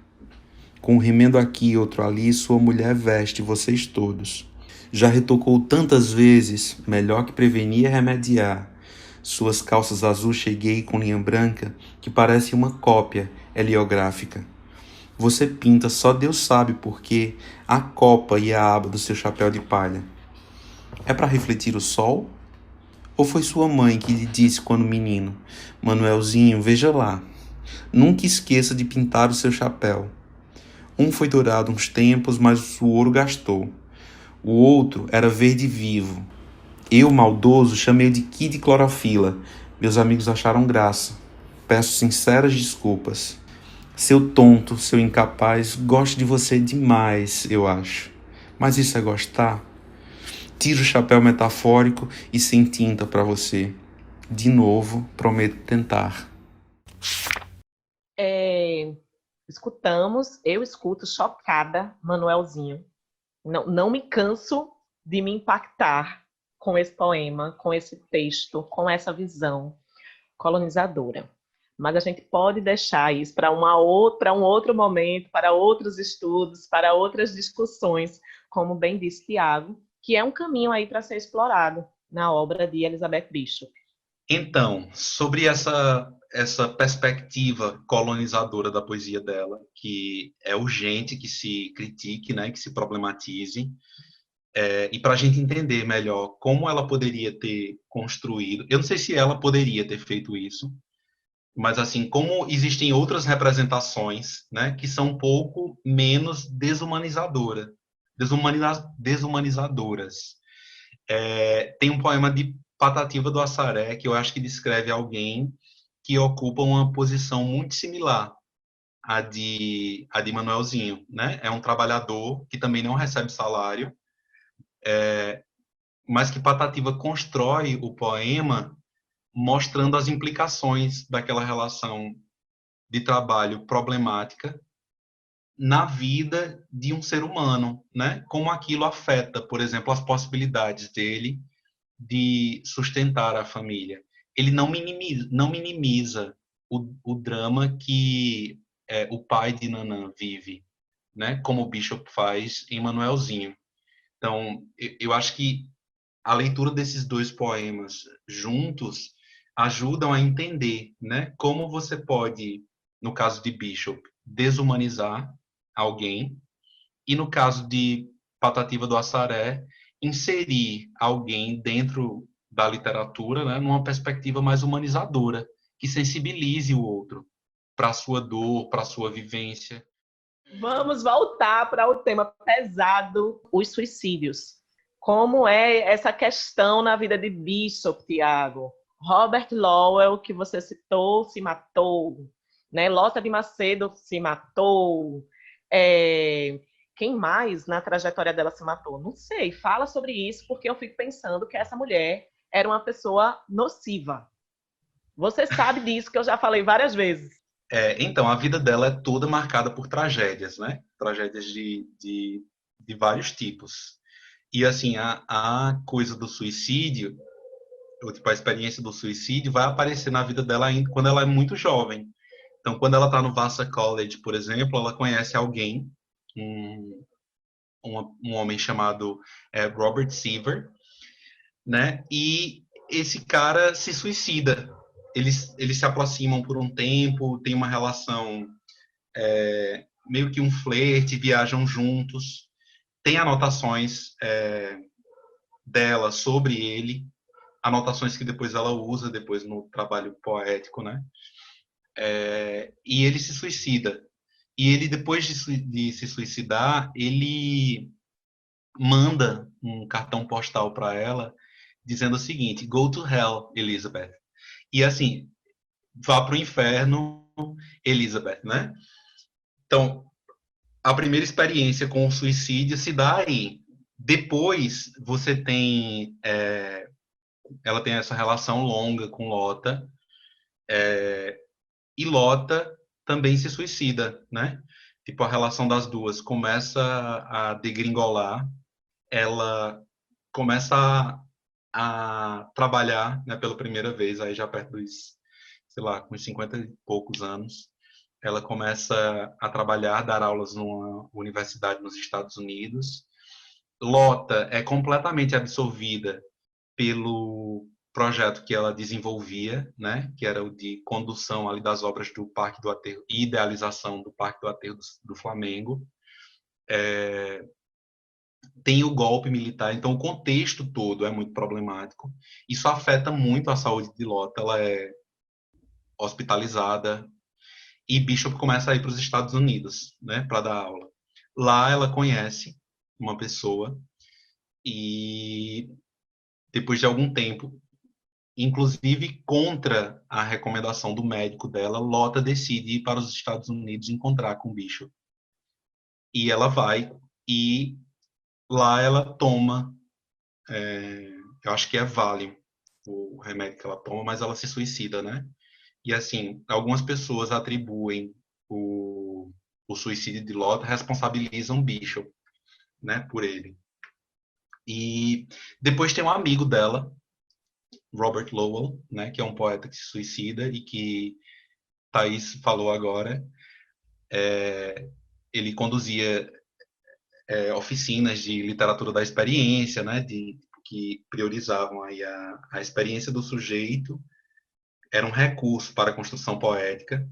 Com um remendo aqui e outro ali, sua mulher veste vocês todos. Já retocou tantas vezes, melhor que prevenir é remediar. Suas calças azul cheguei com linha branca, que parece uma cópia heliográfica. Você pinta, só Deus sabe por quê, a copa e a aba do seu chapéu de palha. É para refletir o sol? Ou foi sua mãe que lhe disse quando menino, Manuelzinho, veja lá, nunca esqueça de pintar o seu chapéu. Um foi dourado uns tempos, mas o ouro gastou. O outro era verde vivo. Eu, maldoso, chamei de Kid Clorofila. Meus amigos acharam graça. Peço sinceras desculpas. Seu tonto, seu incapaz, gosto de você demais, eu acho. Mas isso é gostar? Tiro o chapéu metafórico e sem tinta para você. De novo, prometo tentar. Eu escuto chocada Manuelzinho. Não me canso de me impactar com esse poema, com esse texto, com essa visão colonizadora. Mas a gente pode deixar isso para um outro momento, para outros estudos, para outras discussões, como bem disse Tiago, que é um caminho aí para ser explorado na obra de Elizabeth Bishop. Então, sobre essa perspectiva colonizadora da poesia dela, que é urgente que se critique, né, que se problematize, e para a gente entender melhor como ela poderia ter construído, eu não sei se ela poderia ter feito isso, mas assim, como existem outras representações, né, que são um pouco menos desumanizadoras. Tem um poema de Patativa do Assaré que eu acho que descreve alguém que ocupa uma posição muito similar à de Manuelzinho, né? É um trabalhador que também não recebe salário, mas que Patativa constrói o poema mostrando as implicações daquela relação de trabalho problemática na vida de um ser humano, né? Como aquilo afeta, por exemplo, as possibilidades dele de sustentar a família. Ele não minimiza o drama que o pai de Nanã vive, né? Como o Bishop faz em Manuelzinho. Então, eu acho que a leitura desses dois poemas juntos ajudam a entender, né? Como você pode, no caso de Bishop, desumanizar alguém, e no caso de Patativa do Assaré, inserir alguém dentro da literatura, né, numa perspectiva mais humanizadora, que sensibilize o outro para a sua dor, para a sua vivência. Vamos voltar para o tema pesado, os suicídios. Como é essa questão na vida de Bishop, Tiago? Robert Lowell, que você citou, se matou, né? Lota de Macedo se matou. Quem mais na trajetória dela se matou? Não sei, fala sobre isso, porque eu fico pensando que essa mulher era uma pessoa nociva. Você sabe disso, que eu já falei várias vezes. Então, a vida dela é toda marcada por tragédias, né? Tragédias de vários tipos. E, assim, a coisa do suicídio, ou, tipo, a experiência do suicídio vai aparecer na vida dela ainda quando ela é muito jovem. Então, quando ela está no Vassar College, por exemplo, ela conhece alguém, um homem chamado Robert Seaver, né? E esse cara se suicida. Eles se aproximam por um tempo, tem uma relação meio que um flerte, viajam juntos. Tem anotações dela sobre ele, anotações que depois ela usa depois no trabalho poético, né? E ele se suicida. E ele, depois de se suicidar, ele manda um cartão postal para ela dizendo o seguinte: Go to hell, Elizabeth. E assim, vá para o inferno, Elizabeth, né? Então, a primeira experiência com o suicídio se dá aí. Depois, você tem... ela tem essa relação longa com Lota, e Lota também se suicida, né? Tipo, a relação das duas começa a degringolar, ela começa a trabalhar, né, pela primeira vez, aí já perto dos, sei lá, com 50 e poucos anos, ela começa a trabalhar, dar aulas numa universidade nos Estados Unidos. Lota é completamente absorvida pelo projeto que ela desenvolvia, né, que era o de condução ali das obras do Parque do Aterro e idealização do Parque do Aterro do Flamengo. Tem o golpe militar, então o contexto todo é muito problemático. Isso afeta muito a saúde de Lota, ela é hospitalizada, e Bishop começa a ir para os Estados Unidos, né, para dar aula. Lá ela conhece uma pessoa e depois de algum tempo, inclusive contra a recomendação do médico dela, Lota decide ir para os Estados Unidos encontrar com Bishop. E ela vai e lá ela toma, eu acho que é Valium, o remédio que ela toma, mas ela se suicida, né? E assim, algumas pessoas atribuem o suicídio de Lota, responsabilizam Bishop, né, por ele. E depois tem um amigo dela, Robert Lowell, né, que é um poeta que se suicida e que Thaís falou agora. Ele conduzia oficinas de literatura da experiência, né, que priorizavam aí a experiência do sujeito, era um recurso para a construção poética,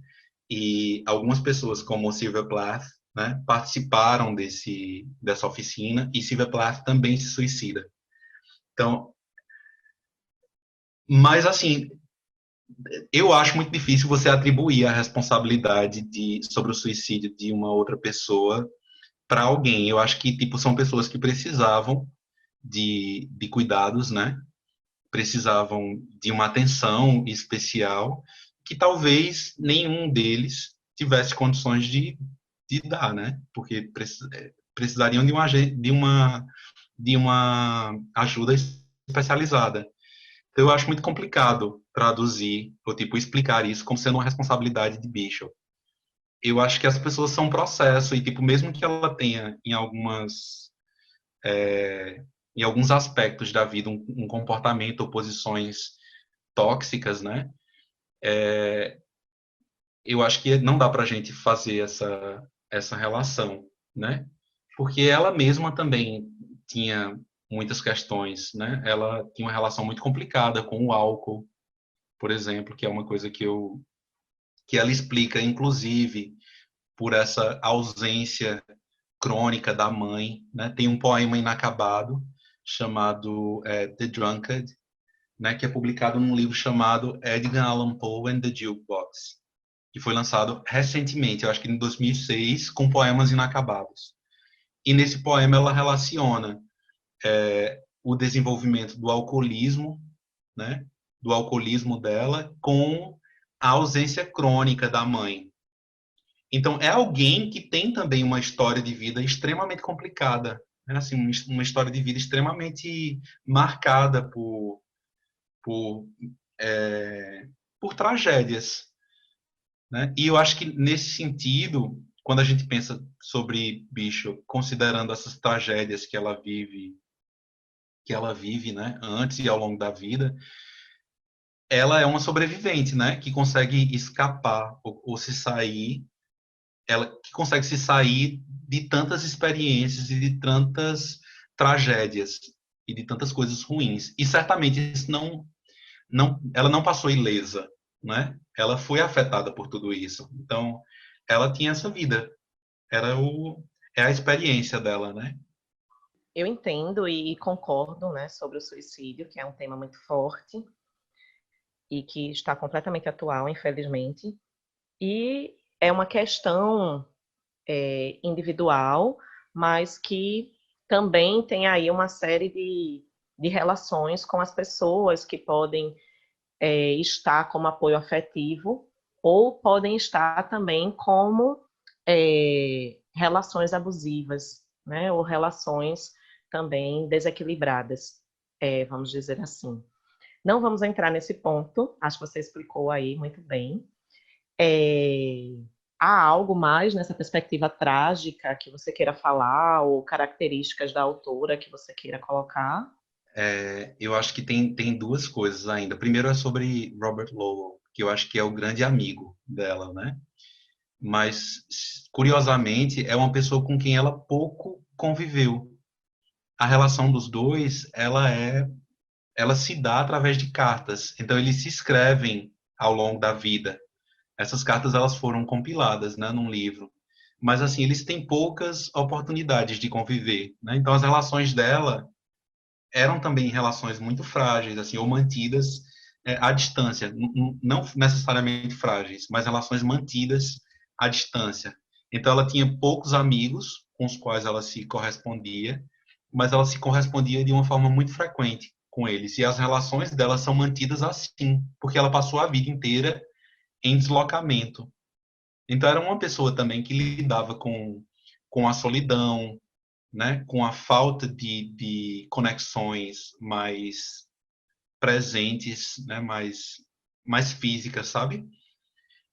e algumas pessoas, como Sylvia Plath, né, participaram dessa oficina, e Sylvia Plath também se suicida. Então, mas assim, eu acho muito difícil você atribuir a responsabilidade sobre o suicídio de uma outra pessoa para alguém. Eu acho que tipo são pessoas que precisavam de cuidados, né? Precisavam de uma atenção especial que talvez nenhum deles tivesse condições de dar, né? Porque precisariam de uma ajuda especializada. Então, eu acho muito complicado traduzir ou tipo explicar isso como sendo uma responsabilidade de Bishop. Eu acho que as pessoas são um processo e tipo mesmo que ela tenha em alguns aspectos da vida um comportamento ou posições tóxicas, né? Eu acho que não dá para a gente fazer essa relação, né? Porque ela mesma também tinha muitas questões, né? Ela tinha uma relação muito complicada com o álcool, por exemplo, que é uma coisa que ela explica, inclusive, por essa ausência crônica da mãe, né? Tem um poema inacabado chamado The Drunkard, né, que é publicado num livro chamado Edgar Allan Poe and the Jukebox, que foi lançado recentemente, eu acho que em 2006, com poemas inacabados. E nesse poema ela relaciona o desenvolvimento do alcoolismo, né, do alcoolismo dela, com a ausência crônica da mãe. Então, é alguém que tem também uma história de vida extremamente complicada, né? Assim, uma história de vida extremamente marcada por, é, por tragédias, né? E eu acho que, nesse sentido, quando a gente pensa sobre Bishop, considerando essas tragédias que ela vive, né, antes e ao longo da vida, ela é uma sobrevivente, né, que consegue escapar ou se sair, ela que consegue se sair de tantas experiências e de tantas tragédias e de tantas coisas ruins. E certamente isso ela não passou ilesa, né? Ela foi afetada por tudo isso. Então, ela tinha essa vida. É a experiência dela, né? Eu entendo e concordo, né, sobre o suicídio, que é um tema muito forte e que está completamente atual, infelizmente. E é uma questão individual, mas que também tem aí uma série de relações com as pessoas que podem estar como apoio afetivo ou podem estar também como relações abusivas, né, ou relações também desequilibradas, vamos dizer assim. Não vamos entrar nesse ponto, acho que você explicou aí muito bem. Há algo mais nessa perspectiva trágica que você queira falar, ou características da autora que você queira colocar? Eu acho que tem duas coisas ainda. Primeiro é sobre Robert Lowell, que eu acho que é o grande amigo dela, né? Mas, curiosamente, é uma pessoa com quem ela pouco conviveu. A relação dos dois, ela se dá através de cartas. Então, eles se escrevem ao longo da vida. Essas cartas, elas foram compiladas, né, num livro. Mas, assim, eles têm poucas oportunidades de conviver, né? Então, as relações dela eram também relações muito frágeis, assim, ou mantidas à distância. Não necessariamente frágeis, mas relações mantidas à distância. Então, ela tinha poucos amigos com os quais ela se correspondia, mas ela se correspondia de uma forma muito frequente com eles. E as relações dela são mantidas assim, porque ela passou a vida inteira em deslocamento. Então, era uma pessoa também que lidava com a solidão, né, com a falta de conexões mais presentes, né, mais físicas, sabe?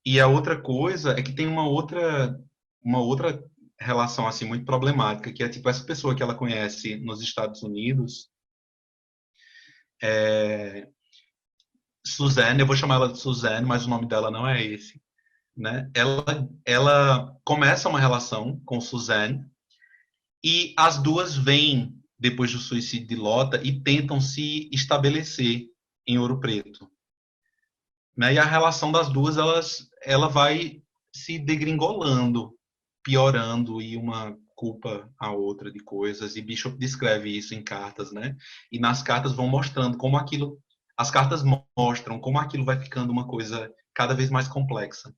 E a outra coisa é que tem uma outra relação assim muito problemática, que é tipo essa pessoa que ela conhece nos Estados Unidos, Suzanne, eu vou chamar ela de Suzanne, mas o nome dela não é esse, né? Ela começa uma relação com Suzanne e as duas vêm depois do suicídio de Lota e tentam se estabelecer em Ouro Preto, né? E a relação das duas ela vai se degringolando, piorando e uma culpa a outra de coisas, e Bishop descreve isso em cartas, né? E nas cartas vão mostrando como aquilo, as cartas mostram como aquilo vai ficando uma coisa cada vez mais complexa.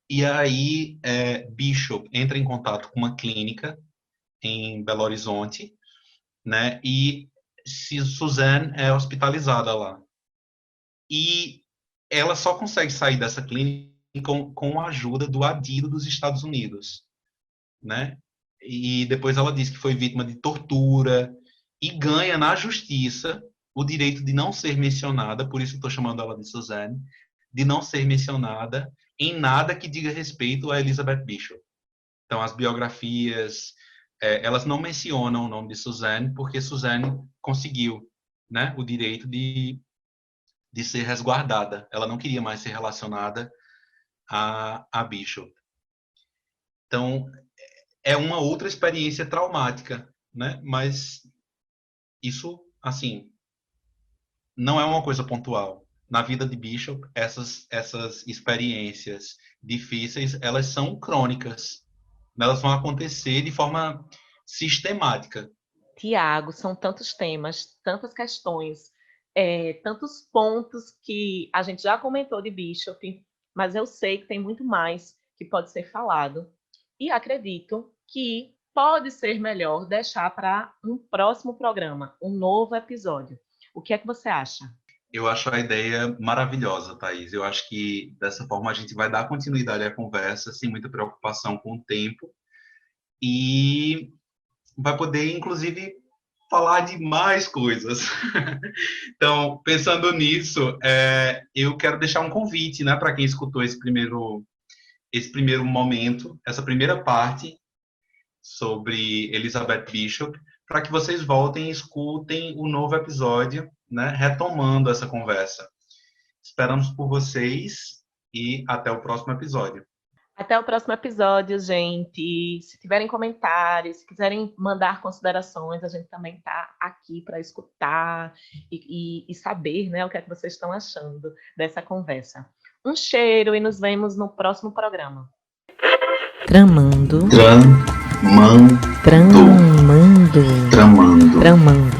E aí Bishop entra em contato com uma clínica em Belo Horizonte, né? E Suzanne é hospitalizada lá. E ela só consegue sair dessa clínica com a ajuda do adido dos Estados Unidos, né? E depois ela diz que foi vítima de tortura e ganha na justiça o direito de não ser mencionada, por isso estou chamando ela de Suzanne, de não ser mencionada em nada que diga respeito a Elizabeth Bishop. Então, as biografias, elas não mencionam o nome de Suzanne, porque Suzanne conseguiu, né, o direito de ser resguardada. Ela não queria mais ser relacionada a Bishop. Então, é uma outra experiência traumática, né? Mas isso, assim, não é uma coisa pontual. na vida de Bishop, essas experiências difíceis, elas são crônicas. Elas vão acontecer de forma sistemática. Tiago, são tantos temas, tantas questões, tantos pontos que a gente já comentou de Bishop, mas eu sei que tem muito mais que pode ser falado. E acredito que pode ser melhor deixar para um próximo programa, um novo episódio. O que é que você acha? Eu acho a ideia maravilhosa, Thaís. Eu acho que dessa forma a gente vai dar continuidade à conversa, sem muita preocupação com o tempo, e vai poder, inclusive, falar de mais coisas. Então, pensando nisso, eu quero deixar um convite, né, para quem escutou esse primeiro momento, essa primeira parte sobre Elizabeth Bishop, para que vocês voltem e escutem o novo episódio, né, retomando essa conversa. Esperamos por vocês e até o próximo episódio. Até o próximo episódio, gente. Se tiverem comentários, se quiserem mandar considerações, a gente também está aqui para escutar e saber, né, o que é que vocês estão achando dessa conversa. Um cheiro e nos vemos no próximo programa. Tramando. Tramando. Tramando. Tramando. Tramando.